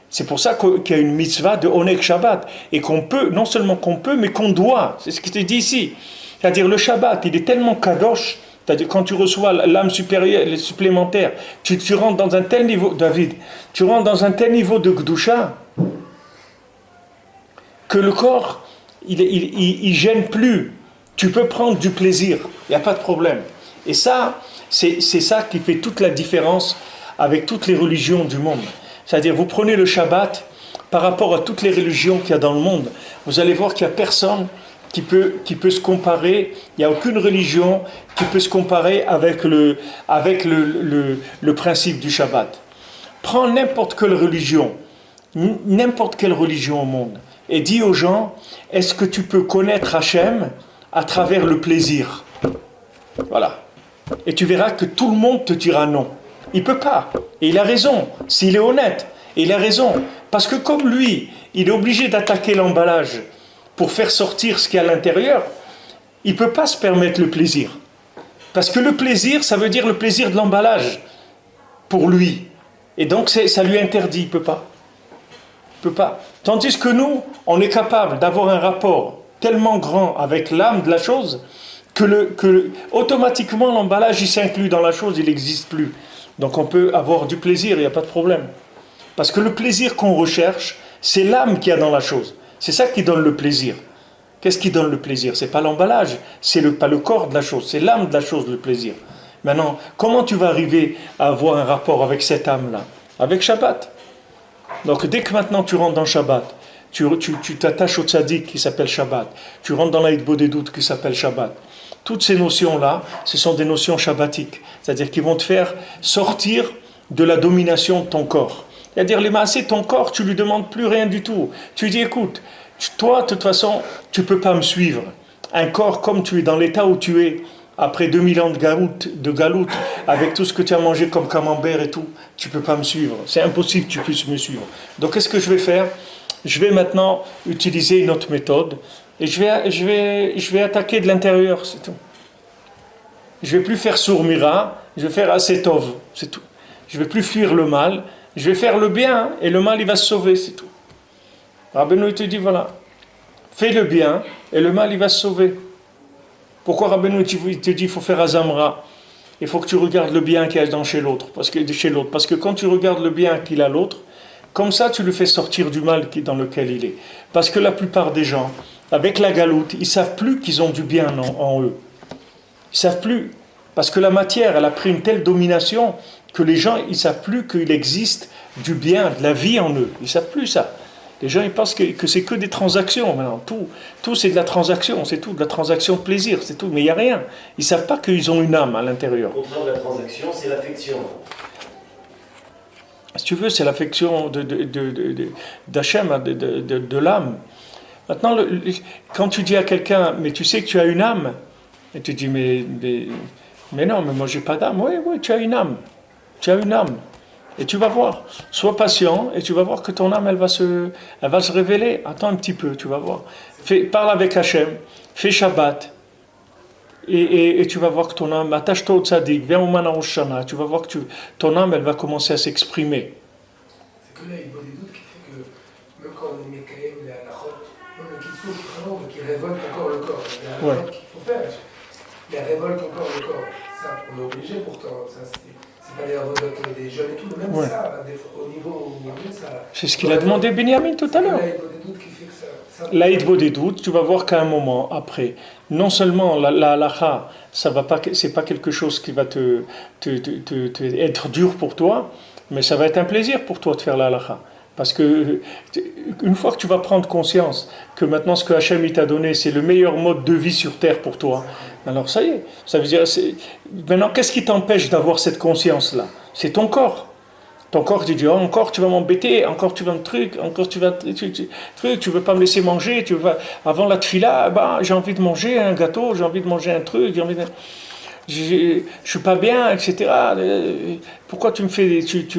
C'est pour ça qu'il y a une mitzvah de Oneg Shabbat, et qu'on peut, non seulement qu'on peut, mais qu'on doit. C'est ce qui est dit ici. C'est-à-dire le Shabbat, il est tellement kadosh, c'est-à-dire quand tu reçois l'âme supérieure, les supplémentaires, tu rentres dans un tel niveau, David, tu rentres dans un tel niveau de Gdusha, que le corps, il gêne plus. Tu peux prendre du plaisir, il n'y a pas de problème. Et ça, c'est ça qui fait toute la différence avec toutes les religions du monde. C'est-à-dire, vous prenez le Shabbat par rapport à toutes les religions qu'il y a dans le monde, vous allez voir qu'il n'y a personne qui peut se comparer, il n'y a aucune religion qui peut se comparer avec le principe du Shabbat. Prends n'importe quelle religion au monde, et dis aux gens, est-ce que tu peux connaître Hachem à travers le plaisir? Voilà. Et tu verras que tout le monde te dira non. Il ne peut pas. Et il a raison, s'il est honnête. Et il a raison. Parce que comme lui, il est obligé d'attaquer l'emballage pour faire sortir ce qu'il y a à l'intérieur, il ne peut pas se permettre le plaisir. Parce que le plaisir, ça veut dire le plaisir de l'emballage. Pour lui. Et donc ça lui interdit, il ne peut pas. Il peut pas. Tandis que nous, on est capable d'avoir un rapport tellement grand avec l'âme de la chose que automatiquement l'emballage il s'inclut dans la chose, il n'existe plus. Donc on peut avoir du plaisir, il n'y a pas de problème. Parce que le plaisir qu'on recherche, c'est l'âme qu'il y a dans la chose. C'est ça qui donne le plaisir. Qu'est-ce qui donne le plaisir? C'est pas l'emballage, c'est pas le corps de la chose, c'est l'âme de la chose, le plaisir. Maintenant, comment tu vas arriver à avoir un rapport avec cette âme-là? Avec Shabbat. Donc dès que maintenant tu rentres dans Shabbat, tu t'attaches au tzaddik qui s'appelle Shabbat, tu rentres dans la Hitbodedut qui s'appelle Shabbat. Toutes ces notions-là, ce sont des notions shabbatiques, c'est-à-dire qui vont te faire sortir de la domination de ton corps. C'est-à-dire les maasés, ton corps, tu lui demandes plus rien du tout. Tu lui dis, écoute, toi, de toute façon, tu peux pas me suivre. Un corps comme tu es, dans l'état où tu es, après 2000 ans de galoute, avec tout ce que tu as mangé comme camembert et tout, tu peux pas me suivre. C'est impossible que tu puisses me suivre. Donc qu'est-ce que je vais faire? je vais maintenant utiliser une autre méthode et je vais attaquer de l'intérieur, c'est tout. Je vais plus faire sourmira, je vais faire asetov, c'est tout. Je vais plus fuir le mal, je vais faire le bien et le mal il va se sauver, c'est tout. Rabbeinu il te dit voilà, fais le bien et le mal il va se sauver. Pourquoi Rabbeinu il te dit il faut faire azamra? Il faut que tu regardes le bien qu'il y a chez l'autre, parce que quand tu regardes le bien qu'il a l'autre, comme ça tu le fais sortir du mal dans lequel il est. Parce que la plupart des gens, avec la galoute, ils savent plus qu'ils ont du bien en eux. Ils savent plus, parce que la matière, elle a pris une telle domination que les gens, ils savent plus qu'il existe du bien, de la vie en eux. Ils savent plus ça. Les gens, ils pensent que c'est que des transactions maintenant. Tout c'est de la transaction, c'est tout, de la transaction de plaisir, c'est tout. Mais il n'y a rien. Ils ne savent pas qu'ils ont une âme à l'intérieur. Le contraire de la transaction, c'est l'affection. Si tu veux, c'est l'affection d'Hachem, de l'âme. Maintenant, quand tu dis à quelqu'un, mais tu sais que tu as une âme, et tu dis, mais non, mais moi j'ai pas d'âme. Oui, tu as une âme. Tu as une âme. Et tu vas voir. Sois patient et tu vas voir que ton âme, elle va se révéler. Attends un petit peu, tu vas voir. Parle avec Hachem, fais Shabbat. Et tu vas voir que ton âme, attache-toi au tzaddik, viens au Rosh Hashanah, tu vas voir que ton âme, elle va commencer à s'exprimer. C'est que là, il y a des doutes qui fait que, même quand on est Mekayem, la chod, même le Kitsou, vraiment, qui révolte encore le corps. Il y a la chod qu'il faut faire. Il révolte encore le corps. Ça, on est obligé pourtant. Ça, c'est pas des révoltes des jeunes et tout, mais même ça, au niveau où on est, ça. C'est ce qu'il a demandé Benjamin tout à l'heure. Là, il y a des doutes qui fait que ça. L'aïd des doutes, tu vas voir qu'à un moment, après, non seulement la halacha, c'est pas quelque chose qui va être dur pour toi, mais ça va être un plaisir pour toi de faire la halacha. Parce que une fois que tu vas prendre conscience que maintenant ce que Hachem t'a donné, c'est le meilleur mode de vie sur terre pour toi, alors ça y est, ça veut dire, maintenant qu'est-ce qui t'empêche d'avoir cette conscience-là? C'est ton corps. Ton corps te dit, oh, encore tu vas m'embêter, encore tu vas me truc, encore tu veux pas me laisser manger, avant la tfila, j'ai envie de manger un gâteau, j'ai envie de manger un truc, je suis pas bien, etc. Pourquoi tu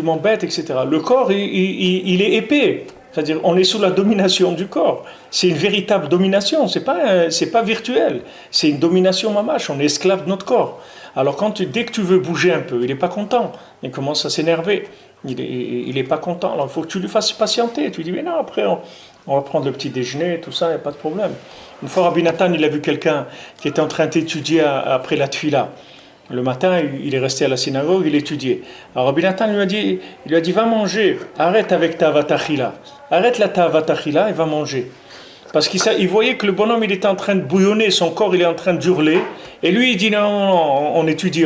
m'embêtes, etc. Le corps, il est épais. C'est-à-dire, on est sous la domination du corps. C'est une véritable domination, c'est pas virtuel. C'est une domination mamache, on est esclave de notre corps. Alors dès que tu veux bouger un peu, il n'est pas content, il commence à s'énerver. Il n'est pas content, alors il faut que tu lui fasses patienter. Tu lui dis, mais non, après on va prendre le petit déjeuner, tout ça, il n'y a pas de problème. Une fois, Rabbi Nathan, il a vu quelqu'un qui était en train d'étudier après la tfila. Le matin, il est resté à la synagogue, il étudiait. Alors Rabbi Nathan lui a dit, va manger, arrête avec ta avatachila. Arrête la ta avatachila et va manger. Parce qu'il voyait que le bonhomme, il était en train de bouillonner, son corps, il est en train de hurler. Et lui, il dit, non, on étudie.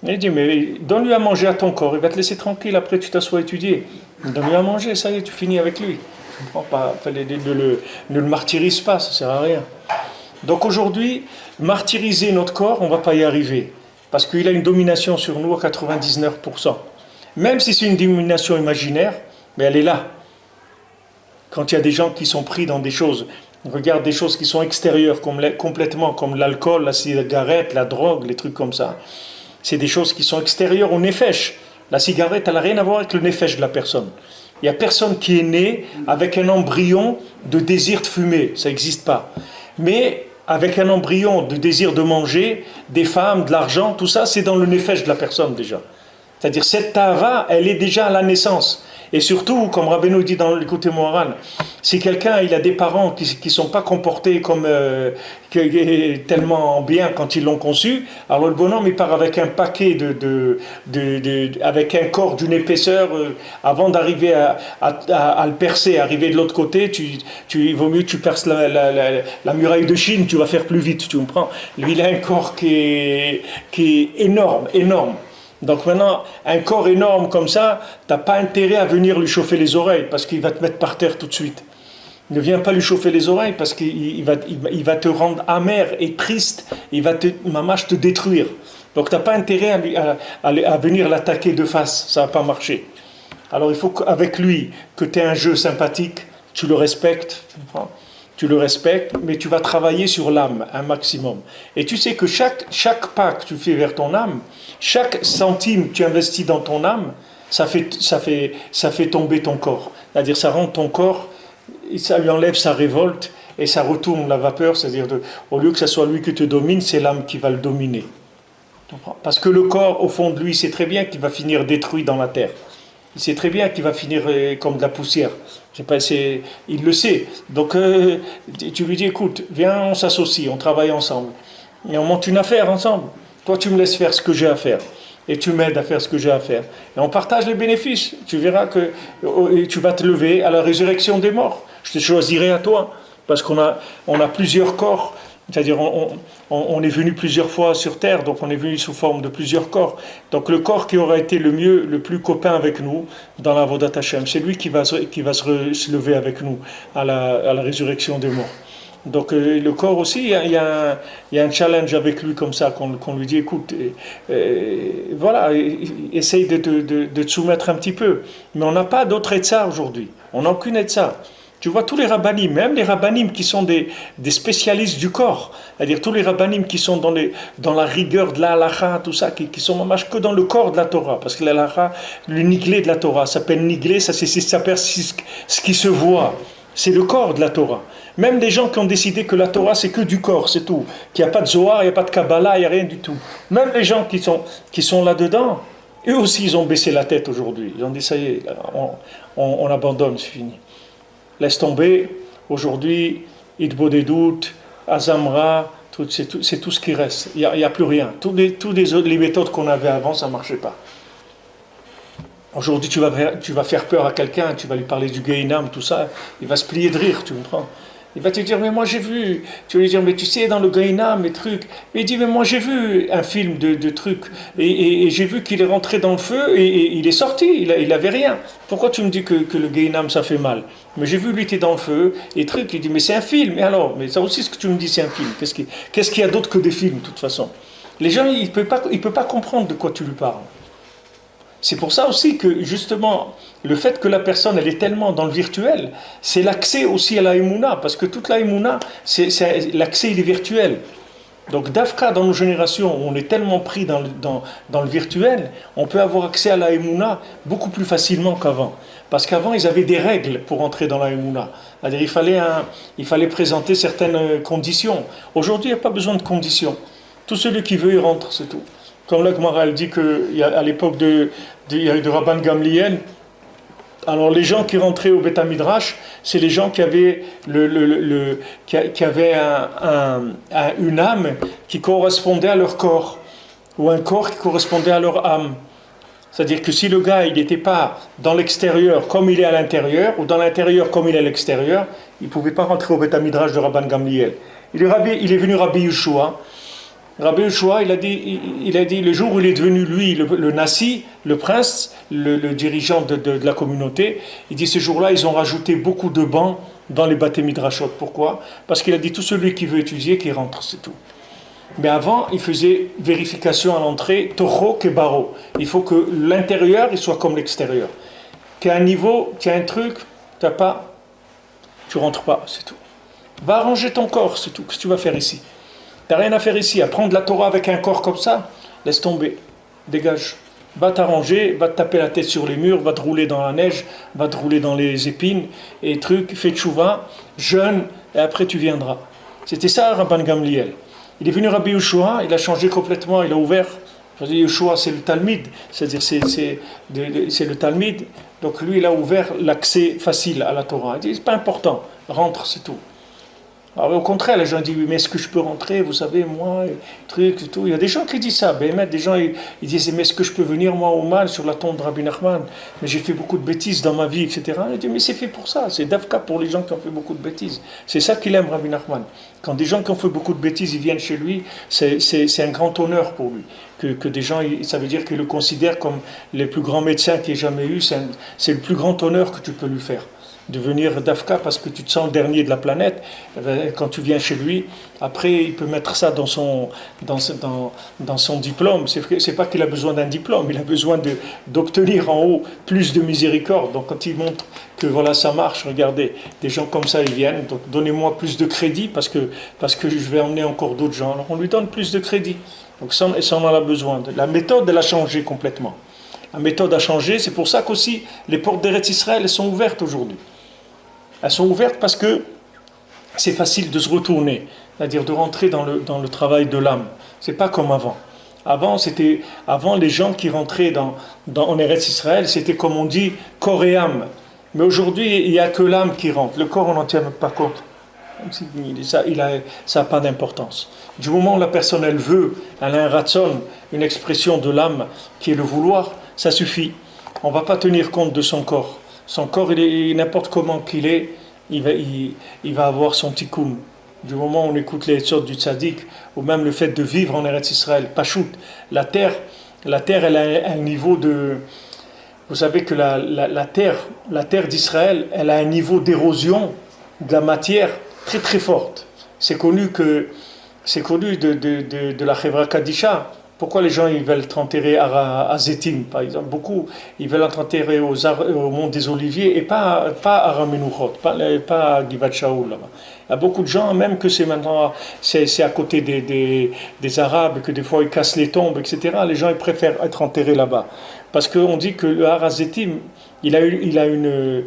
Il dit, mais donne-lui à manger à ton corps, il va te laisser tranquille, après tu t'assois à étudier. Donne-lui à manger, ça y est, tu finis avec lui. Je comprends pas, ne le martyrise pas, ça sert à rien. Donc aujourd'hui, martyriser notre corps, on va pas y arriver. Parce qu'il a une domination sur nous à 99%. Même si c'est une domination imaginaire, mais elle est là. Quand il y a des gens qui sont pris dans des choses, regarde des choses qui sont extérieures, complètement, comme l'alcool, la cigarette, la drogue, les trucs comme ça. C'est des choses qui sont extérieures au nefesh. La cigarette, elle n'a rien à voir avec le nefesh de la personne. Il n'y a personne qui est né avec un embryon de désir de fumer, ça n'existe pas. Mais avec un embryon de désir de manger, des femmes, de l'argent, tout ça, c'est dans le nefesh de la personne déjà. C'est-à-dire cette tava, elle est déjà à la naissance. Et surtout, comme Rabbeinu dit dans l'écoute Moharan, si quelqu'un il a des parents qui ne sont pas comportés comme tellement bien quand ils l'ont conçu, alors le bonhomme il part avec un paquet avec un corps d'une épaisseur, avant d'arriver à le percer, arriver de l'autre côté, il vaut mieux que tu perces la muraille de Chine, tu vas faire plus vite, tu comprends? Lui il a un corps qui est énorme. Donc maintenant, un corps énorme comme ça, tu n'as pas intérêt à venir lui chauffer les oreilles parce qu'il va te mettre par terre tout de suite. Ne viens pas lui chauffer les oreilles parce qu'il va te rendre amer et triste, il va te détruire. Donc tu n'as pas intérêt à venir l'attaquer de face, ça ne va pas marcher. Alors il faut qu'avec lui, que tu aies un jeu sympathique, tu le respectes, mais tu vas travailler sur l'âme un maximum. Et tu sais que chaque pas que tu fais vers ton âme, chaque centime que tu investis dans ton âme, ça fait tomber ton corps. C'est-à-dire ça rend ton corps ça lui enlève sa révolte et ça retourne la vapeur, c'est-à-dire au lieu que ce soit lui qui te domine, c'est l'âme qui va le dominer. Parce que le corps, au fond de lui, sait très bien qu'il va finir détruit dans la terre. Il sait très bien qu'il va finir comme de la poussière. Il le sait. Donc tu lui dis, écoute, viens, on s'associe, on travaille ensemble. Et on monte une affaire ensemble. Toi, tu me laisses faire ce que j'ai à faire. Et tu m'aides à faire ce que j'ai à faire. Et on partage les bénéfices. Tu verras que tu vas te lever à la résurrection des morts. Je te choisirai à toi. Parce qu'on a plusieurs corps. C'est-à-dire, on est venu plusieurs fois sur Terre, donc on est venu sous forme de plusieurs corps. Donc le corps qui aura été le plus copain avec nous dans la Avodat Hashem, c'est lui qui va se lever avec nous à la résurrection des morts. Donc le corps aussi, il y a un challenge avec lui comme ça, qu'on lui dit, écoute, voilà, essaye de te soumettre un petit peu. Mais on n'a pas d'autre etza aujourd'hui, on n'a aucune etza. Tu vois, tous les rabbanim, même les rabbanim qui sont des spécialistes du corps, c'est-à-dire tous les rabbanim qui sont dans la rigueur de la halacha, tout ça, qui sont mamach que dans le corps de la Torah, parce que la halacha, le niglé de la Torah, s'appelle niglé, ça s'appelle ce qui se voit, c'est le corps de la Torah. Même des gens qui ont décidé que la Torah c'est que du corps, c'est tout, qu'il n'y a pas de Zohar, il n'y a pas de Kabbalah, il n'y a rien du tout. Même les gens qui sont là-dedans, eux aussi ils ont baissé la tête aujourd'hui, ils ont dit ça y est, on abandonne, c'est fini. Laisse tomber, aujourd'hui, Idbodedut, Azamra, c'est tout ce qui reste. Il n'y a plus rien. Les méthodes qu'on avait avant, ça ne marchait pas. Aujourd'hui, tu vas faire peur à quelqu'un, tu vas lui parler du Gehinam, tout ça, il va se plier de rire, tu comprends? Il va te dire, mais moi j'ai vu. Tu vas lui dire, mais tu sais, dans le Gehinam, les trucs. Et il dit, mais moi j'ai vu un film de trucs. Et j'ai vu qu'il est rentré dans le feu et il est sorti, il avait rien. Pourquoi tu me dis que le Gehinam ça fait mal? Mais j'ai vu lui, il était dans le feu, et truc. Il dit, mais c'est un film. Et alors? Mais ça aussi, ce que tu me dis, c'est un film. Qu'est-ce qu'il y a d'autre que des films, de toute façon? Les gens, ils ne peuvent pas comprendre de quoi tu lui parles. C'est pour ça aussi que, justement, le fait que la personne, elle est tellement dans le virtuel, c'est l'accès aussi à la Emouna, parce que toute la Emouna, l'accès, il est virtuel. Donc, d'Afka, dans nos générations, où on est tellement pris dans le virtuel, on peut avoir accès à la Emouna beaucoup plus facilement qu'avant. Parce qu'avant, ils avaient des règles pour entrer dans la Emouna. C'est-à-dire, il fallait présenter certaines conditions. Aujourd'hui, il n'y a pas besoin de conditions. Tout celui qui veut, il rentre, c'est tout. Comme là, Gmara, elle dit qu'à l'époque de Rabban Gamliel, alors les gens qui rentraient au Beth Midrash, c'est les gens qui avaient, une âme qui correspondait à leur corps, ou un corps qui correspondait à leur âme. C'est-à-dire que si le gars, il n'était pas dans l'extérieur comme il est à l'intérieur, ou dans l'intérieur comme il est à l'extérieur, il ne pouvait pas rentrer au Beth Midrash de Rabban Gamliel. Il est venu Rabbi Yeshua. Rabbi Yeshua, il a dit le jour où il est devenu, lui, le Nassi, le prince, le dirigeant de la communauté, il dit ce jour-là, ils ont rajouté beaucoup de bancs dans les Bate Midrashot. Pourquoi? Parce qu'il a dit tout celui qui veut étudier, qui rentre, c'est tout. Mais avant, il faisait vérification à l'entrée, Toho Kebaro. Il faut que l'intérieur, il soit comme l'extérieur. Qu'il y a un niveau, qu'il y a un truc, t'as pas, tu rentres pas, c'est tout. Va arranger ton corps, c'est tout. Qu'est-ce que tu vas faire ici? T'as rien à faire ici, à prendre la Torah avec un corps comme ça, laisse tomber, dégage. Va t'arranger, va te taper la tête sur les murs, va te rouler dans la neige, va te rouler dans les épines, et truc, fais tchouva, jeûne, et après tu viendras. C'était ça Rabban Gamliel. Il est venu Rabbi Yeshua, il a changé complètement, il a ouvert. Rabbi Yeshua, c'est le Talmud, c'est-à-dire c'est le Talmud, donc lui il a ouvert l'accès facile à la Torah. Il dit, c'est pas important, rentre, c'est tout. Alors, au contraire, les gens disent, mais est-ce que je peux rentrer? Vous savez, moi, truc et tout. Il y a des gens qui disent ça. Des gens, ils disent, mais est-ce que je peux venir, moi, au mal, sur la tombe de Rabbi Nachman? Mais j'ai fait beaucoup de bêtises dans ma vie, etc. Il dit, mais c'est fait pour ça. C'est d'Afka pour les gens qui ont fait beaucoup de bêtises. C'est ça qu'il aime, Rabbi Nachman. Quand des gens qui ont fait beaucoup de bêtises, ils viennent chez lui, c'est un grand honneur pour lui. Que des gens, ça veut dire qu'ils le considèrent comme les plus grands médecins qu'il ait jamais eu. C'est le plus grand honneur que tu peux lui faire. De venir d'Afka parce que tu te sens le dernier de la planète, quand tu viens chez lui, après il peut mettre ça dans son diplôme. C'est pas qu'il a besoin d'un diplôme, il a besoin d'obtenir en haut plus de miséricorde. Donc quand il montre que voilà ça marche, regardez, des gens comme ça ils viennent, donc donnez-moi plus de crédit parce que je vais emmener encore d'autres gens. Alors on lui donne plus de crédit. Donc ça on en a besoin. La méthode elle a changé complètement. La méthode a changé, c'est pour ça qu'aussi les portes d'Eretz Israël elles sont ouvertes aujourd'hui. Elles sont ouvertes parce que c'est facile de se retourner, c'est-à-dire de rentrer dans le travail de l'âme. C'est pas comme avant. Avant les gens qui rentraient en Eretz Israël, c'était comme on dit, corps et âme. Mais aujourd'hui, il n'y a que l'âme qui rentre. Le corps, on n'en tient même pas compte. Ça n'a pas d'importance. Du moment où la personne, elle veut, elle a un ratson, une expression de l'âme qui est le vouloir, ça suffit. On ne va pas tenir compte de son corps. Son corps, il est n'importe comment qu'il est, il va avoir son tikkun. Du moment où on écoute les sortes du tzaddik, ou même le fait de vivre en Eretz Israël, Pachout, la terre, elle a un niveau de... Vous savez que la terre d'Israël, elle a un niveau d'érosion de la matière très très forte. C'est connu de la Chevra Kadisha. Pourquoi les gens ils veulent t'enterrer à Zétim, par exemple? Beaucoup, ils veulent t'enterrer au mont des Oliviers et pas à Ramenuchot, pas à Givat Shaul là-bas. Il y a beaucoup de gens, même que c'est à côté des Arabes, que des fois ils cassent les tombes, etc. Les gens ils préfèrent être enterrés là-bas. Parce qu'on dit que le Har Zétim, il a une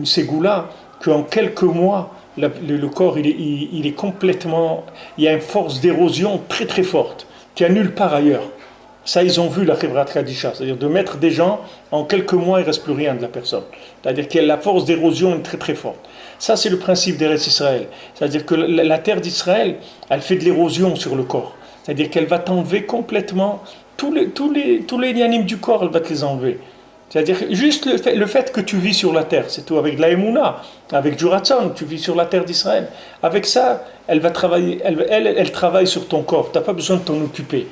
ségoula, qu'en quelques mois, le corps il est complètement... Il y a une force d'érosion très très forte, qu'il n'y a nulle part ailleurs. Ça, ils ont vu la Chevrat Kadisha, c'est-à-dire de mettre des gens, en quelques mois, il ne reste plus rien de la personne. C'est-à-dire que la force d'érosion est très très forte. Ça, c'est le principe d'Eretz Israël. C'est-à-dire que la terre d'Israël, elle fait de l'érosion sur le corps. C'est-à-dire qu'elle va t'enlever complètement tous les lianimes du corps, elle va te les enlever. C'est-à-dire juste le fait que tu vis sur la terre, c'est tout. Avec de la Emouna, avec du Ratzon, tu vis sur la terre d'Israël. Avec ça, elle va travailler, elle travaille sur ton corps. Tu n'as pas besoin de t'en occuper.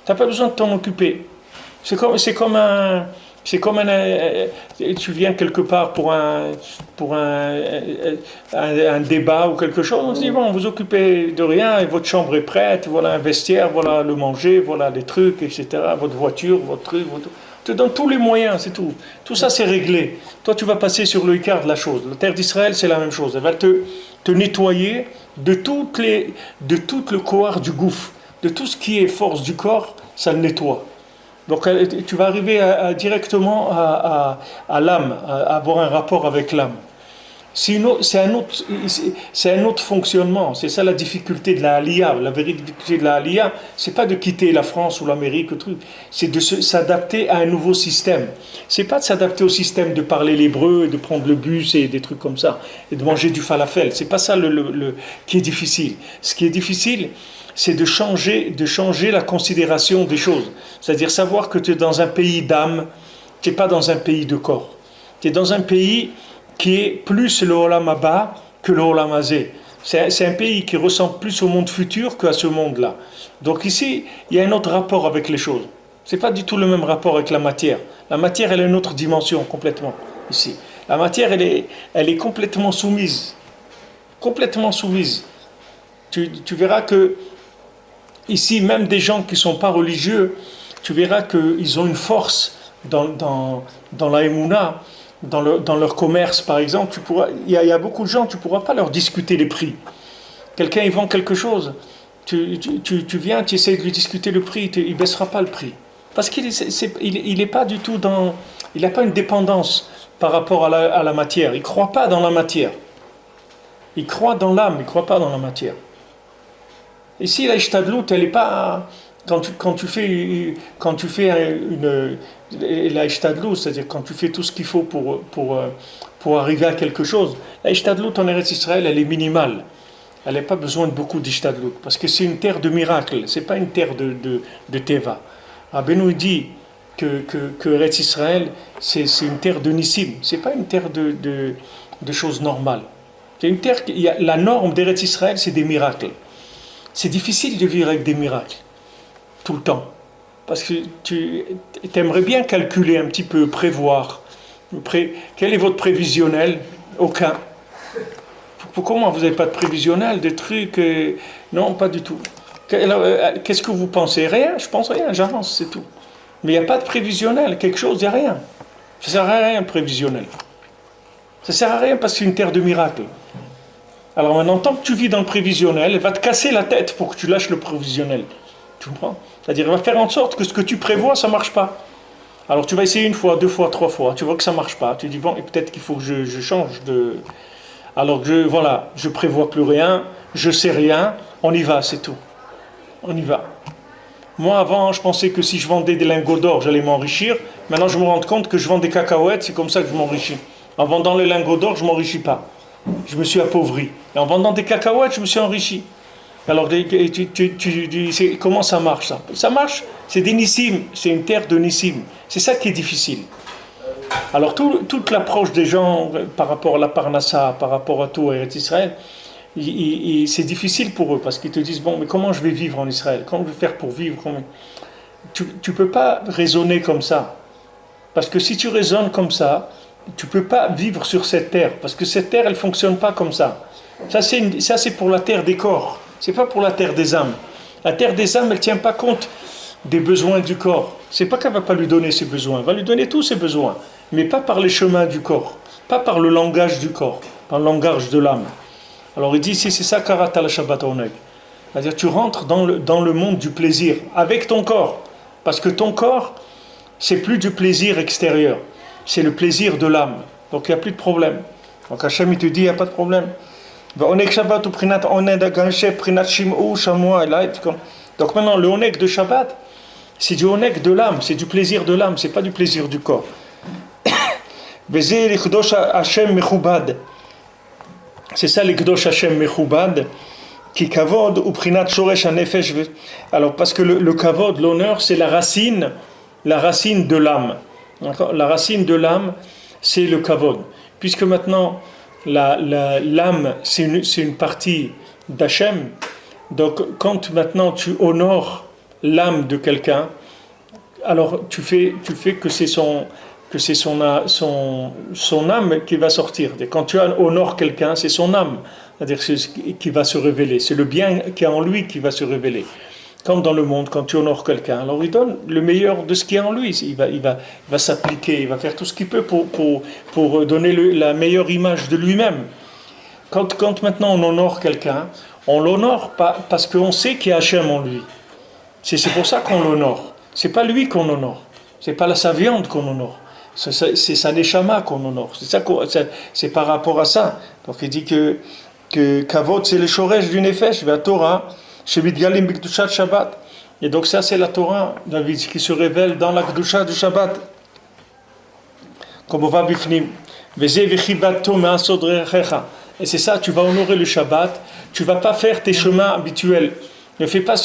Tu n'as pas besoin de t'en occuper. C'est comme un... tu viens quelque part pour un débat ou quelque chose, on se dit bon, vous occupez de rien, et votre chambre est prête, voilà un vestiaire, voilà le manger, voilà les trucs, etc., votre voiture, votre truc, te donne tous les moyens, c'est tout. Tout ça c'est réglé. Toi tu vas passer sur le Icar de la chose. La terre d'Israël c'est la même chose. Elle va te nettoyer de tout le corps du gouffre, de tout ce qui est force du corps, ça le nettoie. Donc tu vas arriver directement à l'âme, à avoir un rapport avec l'âme. C'est un autre fonctionnement. C'est ça la difficulté de la Aliyah. La véritable difficulté de la Aliyah, c'est pas de quitter la France ou l'Amérique, c'est de s'adapter à un nouveau système. C'est pas de s'adapter au système de parler l'hébreu, de prendre le bus et des trucs comme ça, et de manger du falafel. C'est pas ça qui est difficile. Ce qui est difficile, c'est de changer la considération des choses. C'est-à-dire savoir que tu es dans un pays d'âme, tu n'es pas dans un pays de corps. Tu es dans un pays qui est plus le Olam Haba que le Olam Hazé. C'est un pays qui ressemble plus au monde futur qu'à ce monde-là. Donc ici, il y a un autre rapport avec les choses. Ce n'est pas du tout le même rapport avec la matière. La matière, elle a une autre dimension complètement ici. La matière, elle est complètement soumise. Complètement soumise. Tu verras que ici, même des gens qui ne sont pas religieux, tu verras qu'ils ont une force dans la Emouna, dans leur commerce par exemple. Il y a beaucoup de gens, tu ne pourras pas leur discuter les prix. Quelqu'un il vend quelque chose, tu viens, tu essaies de lui discuter le prix, il ne baissera pas le prix. Parce qu'il n'est pas du tout il n'a pas une dépendance par rapport à la matière. Il ne croit pas dans la matière. Il croit dans l'âme, il ne croit pas dans la matière. Ici, la Ishtadlout, elle n'est pas... Quand tu fais la Ishtadlout, c'est-à-dire quand tu fais tout ce qu'il faut pour arriver à quelque chose, la Ishtadlout en Eretz Israël, elle est minimale. Elle n'a pas besoin de beaucoup d'Ishtadlout, parce que c'est une terre de miracle, ce n'est pas une terre de Teva. Rabbeinu dit que Eretz Israël, c'est une terre de Nissim, ce n'est pas une terre de choses normales. C'est une terre, la norme d'Eretz Israël, c'est des miracles. C'est difficile de vivre avec des miracles, tout le temps. Parce que tu aimerais bien calculer un petit peu, prévoir. Quel est votre prévisionnel? Aucun. Comment vous n'avez pas de prévisionnel, des trucs? Non, pas du tout. Qu'est-ce que vous pensez? Rien, je pense rien, j'avance, c'est tout. Mais il n'y a pas de prévisionnel, quelque chose, il n'y a rien. Ça ne sert à rien, prévisionnel. Ça ne sert à rien parce que c'est une terre de miracles. Alors maintenant, tant que tu vis dans le prévisionnel, elle va te casser la tête pour que tu lâches le prévisionnel. Tu comprends? C'est-à-dire, elle va faire en sorte que ce que tu prévois, ça ne marche pas. Alors tu vas essayer une fois, deux fois, trois fois, tu vois que ça ne marche pas. Tu dis, bon, et peut-être qu'il faut que je change de... Alors voilà, je prévois plus rien, je sais rien, on y va, c'est tout. On y va. Moi avant, je pensais que si je vendais des lingots d'or, j'allais m'enrichir. Maintenant, je me rends compte que je vends des cacahuètes, c'est comme ça que je m'enrichis. En vendant les lingots d'or, je ne m'enrichis pas. Je me suis appauvri. Et en vendant des cacahuètes, je me suis enrichi. Alors, comment ça marche ça? Ça marche, c'est des Nissim, c'est une terre de Nissim. C'est ça qui est difficile. Alors, toute l'approche des gens par rapport à la Parnassa, par rapport à tout à Israël, c'est difficile pour eux parce qu'ils te disent, bon, mais comment je vais vivre en Israël? Comment je vais faire pour vivre? Tu ne peux pas raisonner comme ça. Parce que si tu raisonnes comme ça, tu ne peux pas vivre sur cette terre. Parce que cette terre, elle ne fonctionne pas comme ça. Ça, c'est pour la terre des corps. Ce n'est pas pour la terre des âmes. La terre des âmes, elle ne tient pas compte des besoins du corps. Ce n'est pas qu'elle ne va pas lui donner ses besoins. Elle va lui donner tous ses besoins. Mais pas par les chemins du corps. Pas par le langage du corps. Par le langage de l'âme. Alors il dit, c'est ça, Karata la Shabbat Oneg. C'est-à-dire, tu rentres dans le monde du plaisir. Avec ton corps. Parce que ton corps, c'est plus du plaisir extérieur. C'est le plaisir de l'âme. Donc il n'y a plus de problème. Donc Hachem, il te dit, il n'y a pas de problème. Donc maintenant, le oneg de Shabbat, c'est du oneg de l'âme, c'est du plaisir de l'âme, c'est pas du plaisir du corps. C'est ça l'Ikdosh Hashem Mechubad, qui kavod ou prinat shoresh hanefesh. Alors parce que le kavod, l'honneur, c'est la racine de l'âme. La racine de l'âme, c'est le kavod. Puisque maintenant, l'âme, c'est une partie d'Hachem. Donc, quand maintenant tu honores l'âme de quelqu'un, alors tu fais que c'est son âme qui va sortir. Et quand tu honores quelqu'un, c'est son âme, c'est-à-dire qui va se révéler. C'est le bien qui est en lui qui va se révéler. Comme dans le monde, quand tu honores quelqu'un, alors il donne le meilleur de ce qui est en lui. Il va s'appliquer, il va faire tout ce qu'il peut pour donner la meilleure image de lui-même. Quand maintenant on honore quelqu'un, on l'honore pas parce qu'on sait qu'il y a Hachem en lui. C'est pour ça qu'on l'honore. C'est pas lui qu'on honore. C'est pas sa viande qu'on honore. C'est sa neshama qu'on honore. C'est par rapport à ça. Donc il dit que kavod c'est le shoresh du nefesh, la Torah. Et donc ça c'est la Torah, David, qui se révèle dans la Kedusha du Shabbat. Comme on va bifnim. Et c'est ça, tu vas honorer le Shabbat, tu vas pas faire tes chemins habituels. Ne fais pas,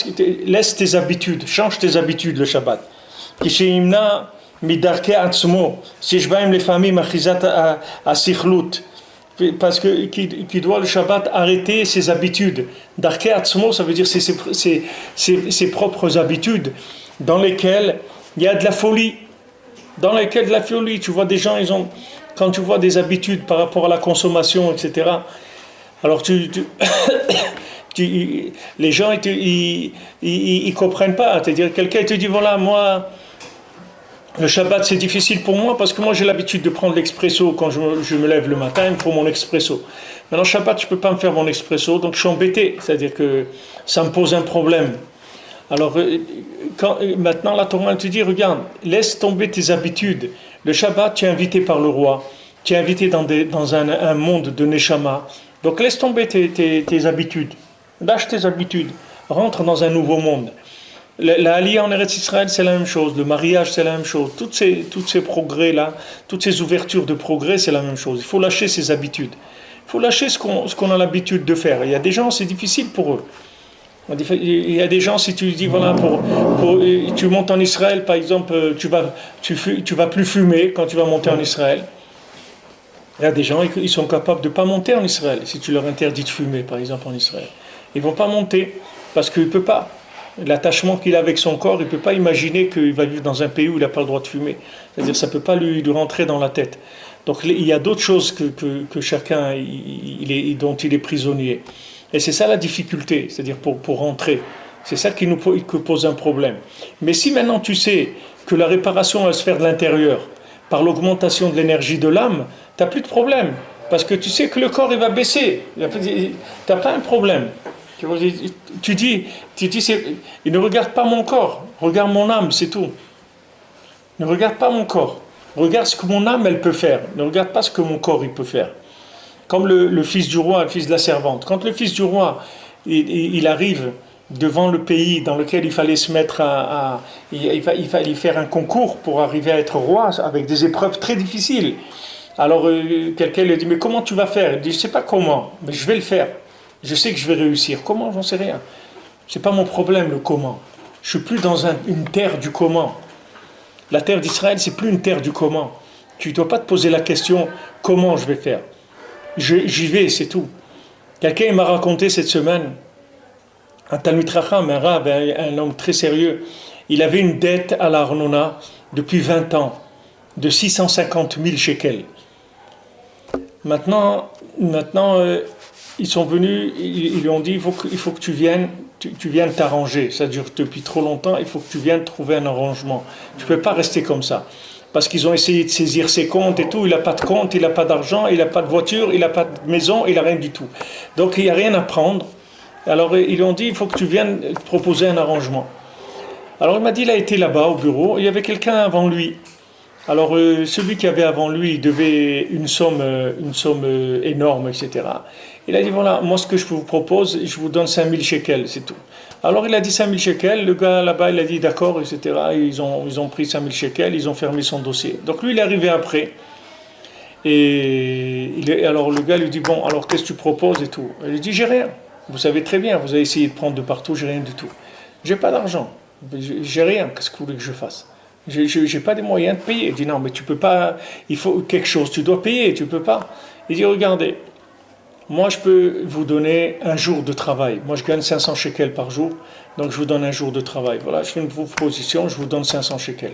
laisse tes habitudes, change tes habitudes le Shabbat. Kisheimna midarke atzmo, sheshbaim les familles machizat à sichlut. Parce que qui doit le Shabbat arrêter ses habitudes. Darke atzmo, ça veut dire ses propres habitudes dans lesquelles il y a de la folie. Tu vois des gens, quand tu vois des habitudes par rapport à la consommation, etc. Alors les gens ils comprennent pas. C'est-à-dire quelqu'un te dit voilà, moi le Shabbat c'est difficile pour moi parce que moi j'ai l'habitude de prendre l'expresso quand je me lève le matin pour mon expresso. Maintenant Shabbat je peux pas me faire mon expresso donc je suis embêté, c'est-à-dire que ça me pose un problème. Alors maintenant la Torah te dit regarde, laisse tomber tes habitudes. Le Shabbat tu es invité par le roi, tu es invité dans un monde de Neshama. Donc laisse tomber tes habitudes, lâche tes habitudes, rentre dans un nouveau monde. La Aliyah en Eretz Israël, c'est la même chose. Le mariage, c'est la même chose. Tous ces progrès-là, toutes ces ouvertures de progrès, c'est la même chose. Il faut lâcher ses habitudes. Il faut lâcher ce qu'on a l'habitude de faire. Il y a des gens, c'est difficile pour eux. Il y a des gens, si tu dis, voilà, tu montes en Israël, par exemple, tu vas plus fumer quand tu vas monter en Israël. Il y a des gens, ils sont capables de ne pas monter en Israël. Si tu leur interdis de fumer, par exemple, en Israël. Ils ne vont pas monter parce qu'il ne peut pas. L'attachement qu'il a avec son corps, il ne peut pas imaginer qu'il va vivre dans un pays où il n'a pas le droit de fumer. C'est-à-dire que ça ne peut pas lui rentrer dans la tête. Donc il y a d'autres choses que chacun dont il est prisonnier. Et c'est ça la difficulté, c'est-à-dire pour rentrer. C'est ça qui nous pose un problème. Mais si maintenant tu sais que la réparation va se faire de l'intérieur, par l'augmentation de l'énergie de l'âme, tu n'as plus de problème. Parce que tu sais que le corps il va baisser. Tu n'as pas un problème. Tu dis il ne regarde pas mon corps, regarde mon âme, c'est tout. Ne regarde pas mon corps. Regarde ce que mon âme, elle peut faire. Ne regarde pas ce que mon corps, il peut faire. Comme le fils du roi, le fils de la servante. Quand le fils du roi, il arrive devant le pays dans lequel il fallait se mettre il fallait faire un concours pour arriver à être roi avec des épreuves très difficiles. Alors quelqu'un lui dit, mais comment tu vas faire? Il dit, je ne sais pas comment, mais je vais le faire. Je sais que je vais réussir. Comment? J'en sais rien. Ce n'est pas mon problème le comment. Je ne suis plus dans une terre du comment. La terre d'Israël, c'est plus une terre du comment. Tu ne dois pas te poser la question, comment je vais faire? J'y vais, c'est tout. Quelqu'un m'a raconté cette semaine, un Talmid Chacham, un rab, un homme très sérieux, il avait une dette à la Arnona depuis 20 ans, de 650 000 shekels. Maintenant ils sont venus, ils lui ont dit, il faut que tu viennes t'arranger. Ça dure depuis trop longtemps, il faut que tu viennes trouver un arrangement. Tu ne peux pas rester comme ça. Parce qu'ils ont essayé de saisir ses comptes et tout, il n'a pas de compte, il n'a pas d'argent, il n'a pas de voiture, il n'a pas de maison, il n'a rien du tout. Donc il n'y a rien à prendre. Alors ils lui ont dit, il faut que tu viennes proposer un arrangement. Alors il m'a dit, il a été là-bas au bureau, il y avait quelqu'un avant lui. Alors celui qui avait avant lui, il devait une somme énorme, etc. Il a dit, voilà, moi ce que je vous propose, je vous donne 5000 shekels, c'est tout. Alors il a dit 5000 shekels, le gars là-bas il a dit d'accord, etc. Ils ont pris 5000 shekels, ils ont fermé son dossier. Donc lui il est arrivé après. Alors le gars lui dit, bon, alors qu'est-ce que tu proposes et tout. Il lui dit, j'ai rien. Vous savez très bien, vous avez essayé de prendre de partout, j'ai rien du tout. J'ai pas d'argent, j'ai rien, qu'est-ce que vous voulez que je fasse? J'ai pas des moyens de payer. Il dit, non mais tu peux pas, il faut quelque chose, tu dois payer, tu peux pas. Il dit, regardez, moi je peux vous donner un jour de travail. Moi je gagne 500 shekels par jour, donc je vous donne un jour de travail. Voilà, je fais une proposition, je vous donne 500 shekels.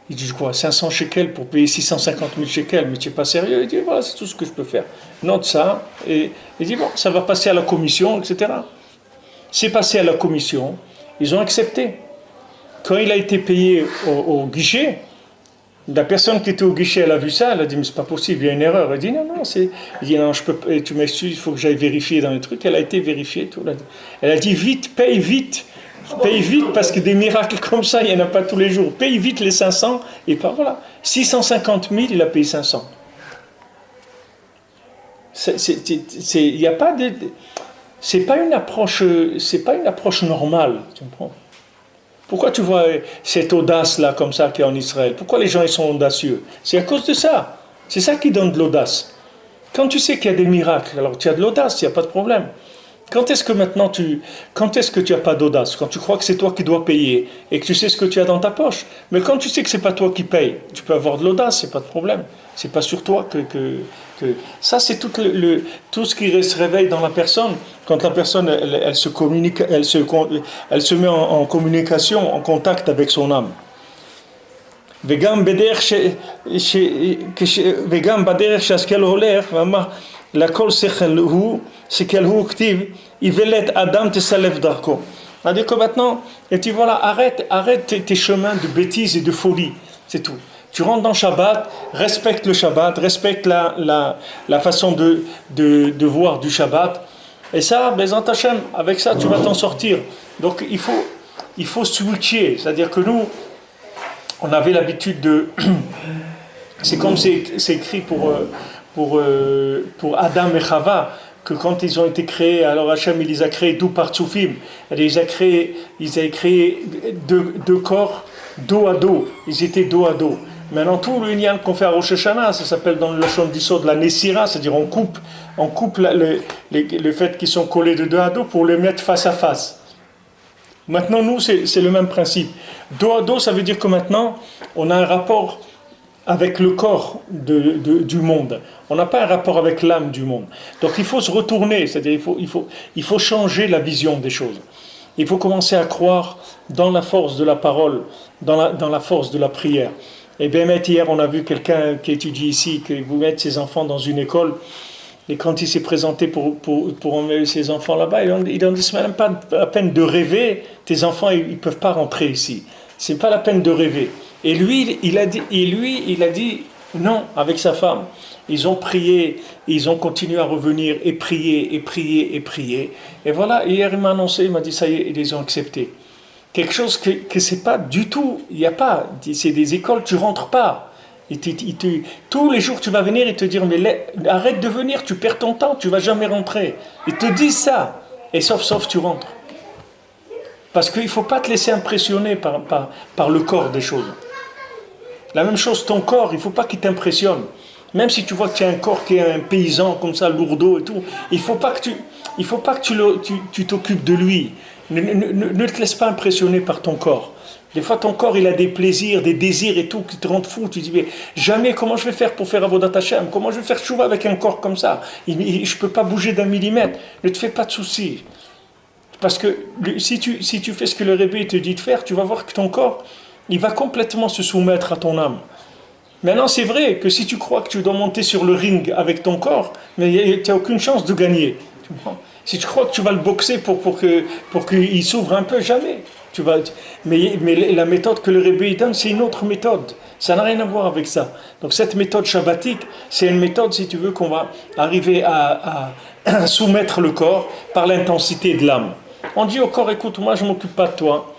Il dit, quoi, 500 shekels pour payer 650 000 shekels, mais tu n'es pas sérieux? Il dit, voilà, c'est tout ce que je peux faire. Note ça, et il dit, bon, ça va passer à la commission, etc. C'est passé à la commission, ils ont accepté. Quand il a été payé au guichet, la personne qui était au guichet, elle a vu ça, elle a dit, mais c'est pas possible, il y a une erreur. Elle dit, non, il dit, non, je peux, tu m'excuses, il faut que j'aille vérifier dans les trucs. Elle a été vérifiée, tout. Elle a dit, vite, paye vite, parce que des miracles comme ça, il n'y en a pas tous les jours. Paye vite les 500, et pas voilà. 650 000, il a payé 500. Il n'y a pas de... C'est pas une approche normale, tu comprends? Pourquoi tu vois cette audace-là comme ça qu'il y a en Israël? Pourquoi les gens ils sont audacieux? C'est à cause de ça. C'est ça qui donne de l'audace. Quand tu sais qu'il y a des miracles, alors tu as de l'audace, il n'y a pas de problème. Quand est-ce que tu n'as pas d'audace? Quand tu crois que c'est toi qui dois payer et que tu sais ce que tu as dans ta poche. Mais quand tu sais que c'est pas toi qui paye, tu peux avoir de l'audace, c'est pas de problème. C'est pas sur toi que... Ça, c'est tout ce qui se réveille dans la personne. Quand la personne, elle se communique, elle se met en communication, en contact avec son âme. וגם בדרך שהשכל הולך ואמר לכל שכל הוא שכל הוא כתיב יבלת אדם תסלף דרכו. C'est-à-dire que maintenant, et tu vois là, arrête tes chemins de bêtises et de folie, c'est tout. Tu rentres dans Shabbat, respecte le Shabbat, respecte la façon de voir du Shabbat, et ça, Bezant Hashem, avec ça tu vas t'en sortir. Donc il faut switcher, c'est-à-dire que nous on avait l'habitude de... C'est comme c'est écrit pour Adam et Chava, que quand ils ont été créés, alors Hachem il les a créés d'où par Tsoufim, ils ont créé deux corps dos à dos, ils étaient dos à dos. Maintenant tout le Inyan qu'on fait à Rosh Hashanah, ça s'appelle dans le Lashon d'Isod la Nessira, c'est-à-dire on coupe le fait qu'ils sont collés de dos à dos pour les mettre face à face. Maintenant, nous, c'est le même principe. Dos à dos, ça veut dire que maintenant, on a un rapport avec le corps du monde. On n'a pas un rapport avec l'âme du monde. Donc, il faut se retourner, c'est-à-dire il faut changer la vision des choses. Il faut commencer à croire dans la force de la parole, dans la force de la prière. Et bien, hier, on a vu quelqu'un qui étudie ici, qui vous met ses enfants dans une école. Et quand il s'est présenté pour emmener ses enfants là-bas, ils ont dit, c'est même pas la peine de rêver, tes enfants, ils ne peuvent pas rentrer ici. C'est pas la peine de rêver. Et lui, il a dit non, avec sa femme. Ils ont prié, ils ont continué à revenir et prier, et prier, et prier. Et voilà, hier, il m'a annoncé, il m'a dit, ça y est, ils les ont acceptés. Quelque chose que c'est pas du tout, il n'y a pas, c'est des écoles, tu rentres pas. Tous les jours tu vas venir et te dire mais arrête de venir, tu perds ton temps, tu vas jamais rentrer. Ils te disent ça, et sauf tu rentres. Parce qu'il ne faut pas te laisser impressionner par le corps des choses. La même chose, ton corps, il ne faut pas qu'il t'impressionne. Même si tu vois que tu as un corps qui est un paysan comme ça, lourdeau et tout, il ne faut pas que tu t'occupes de lui. Ne te laisse pas impressionner par ton corps. Des fois, ton corps, il a des plaisirs, des désirs et tout qui te rendent fou. Tu dis, mais jamais, comment je vais faire pour faire Avodat Hashem? Comment je vais faire chouva avec un corps comme ça? Je ne peux pas bouger d'un millimètre. Ne te fais pas de soucis. Parce que si tu fais ce que le Rebbe te dit de faire, tu vas voir que ton corps, il va complètement se soumettre à ton âme. Maintenant, c'est vrai que si tu crois que tu dois monter sur le ring avec ton corps, mais tu n'as aucune chance de gagner. Si tu crois que tu vas le boxer pour qu'il s'ouvre un peu, jamais. Mais la méthode que le Rebbe donne, c'est une autre méthode. Ça n'a rien à voir avec ça. Donc cette méthode shabbatique, c'est une méthode, si tu veux, qu'on va arriver à soumettre le corps par l'intensité de l'âme. On dit au corps, écoute, moi je ne m'occupe pas de toi.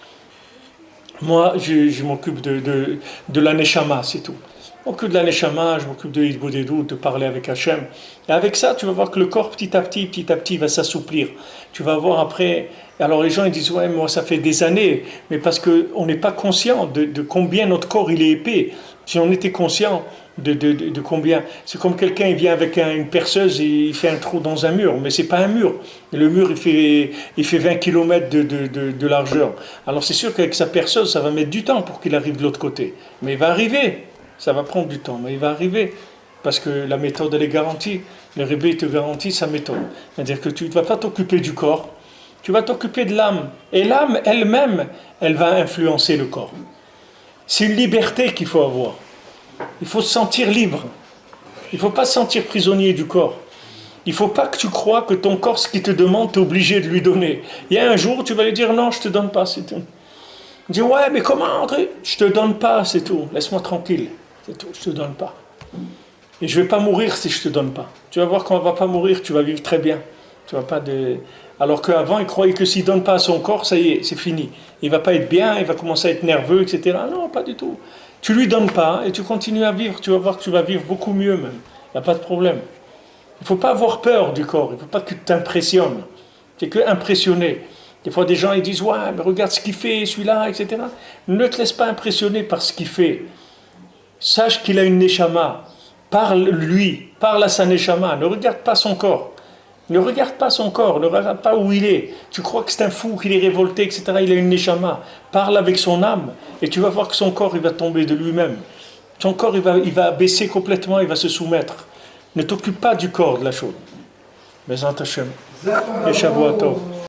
Moi, je m'occupe de la neshama, c'est tout. Je m'occupe de la neshama, je m'occupe de Hidbodedut, de parler avec Hachem. Et avec ça, tu vas voir que le corps, petit à petit, va s'assouplir. Tu vas voir après... Alors les gens ils disent, ouais, moi ça fait des années, mais parce qu'on n'est pas conscient de combien notre corps il est épais. Si on était conscient de combien... C'est comme quelqu'un, il vient avec une perceuse et il fait un trou dans un mur, mais c'est pas un mur. Le mur, il fait 20 km de largeur. Alors c'est sûr qu'avec sa perceuse, ça va mettre du temps pour qu'il arrive de l'autre côté. Mais il va arriver. Ça va prendre du temps, mais il va arriver. Parce que la méthode, elle est garantie. Le Rebbe te garantit sa méthode. C'est-à-dire que tu ne vas pas t'occuper du corps, tu vas t'occuper de l'âme. Et l'âme, elle-même, elle va influencer le corps. C'est une liberté qu'il faut avoir. Il faut se sentir libre. Il ne faut pas se sentir prisonnier du corps. Il ne faut pas que tu crois que ton corps, ce qu'il te demande, tu es obligé de lui donner. Il y a un jour, tu vas lui dire, non, je ne te donne pas, c'est tout. Il dit, ouais, mais comment, André? Je ne te donne pas, c'est tout. Laisse-moi tranquille. C'est tout, je ne te donne pas. Et je ne vais pas mourir si je ne te donne pas. Tu vas voir qu'on ne va pas mourir, tu vas vivre très bien. Tu vas pas de... Alors qu'avant, il croyait que s'il ne donne pas à son corps, ça y est, c'est fini. Il ne va pas être bien, il va commencer à être nerveux, etc. Non, pas du tout. Tu ne lui donnes pas et tu continues à vivre. Tu vas voir que tu vas vivre beaucoup mieux même. Il n'y a pas de problème. Il ne faut pas avoir peur du corps. Il ne faut pas que tu t'impressionnes. Tu n'es que impressionné. Des fois, des gens ils disent « Ouais, mais regarde ce qu'il fait, celui-là, etc. » Ne te laisse pas impressionner par ce qu'il fait. Sache qu'il a une neshama. Parle-lui. Parle à sa neshama. Ne regarde pas son corps. Ne regarde pas son corps, ne regarde pas où il est. Tu crois que c'est un fou, qu'il est révolté, etc. Il a une neshama. Parle avec son âme et tu vas voir que son corps il va tomber de lui-même. Son corps il va baisser complètement, il va se soumettre. Ne t'occupe pas du corps de la chose. Mais Hashem. Et Shavuot Tov.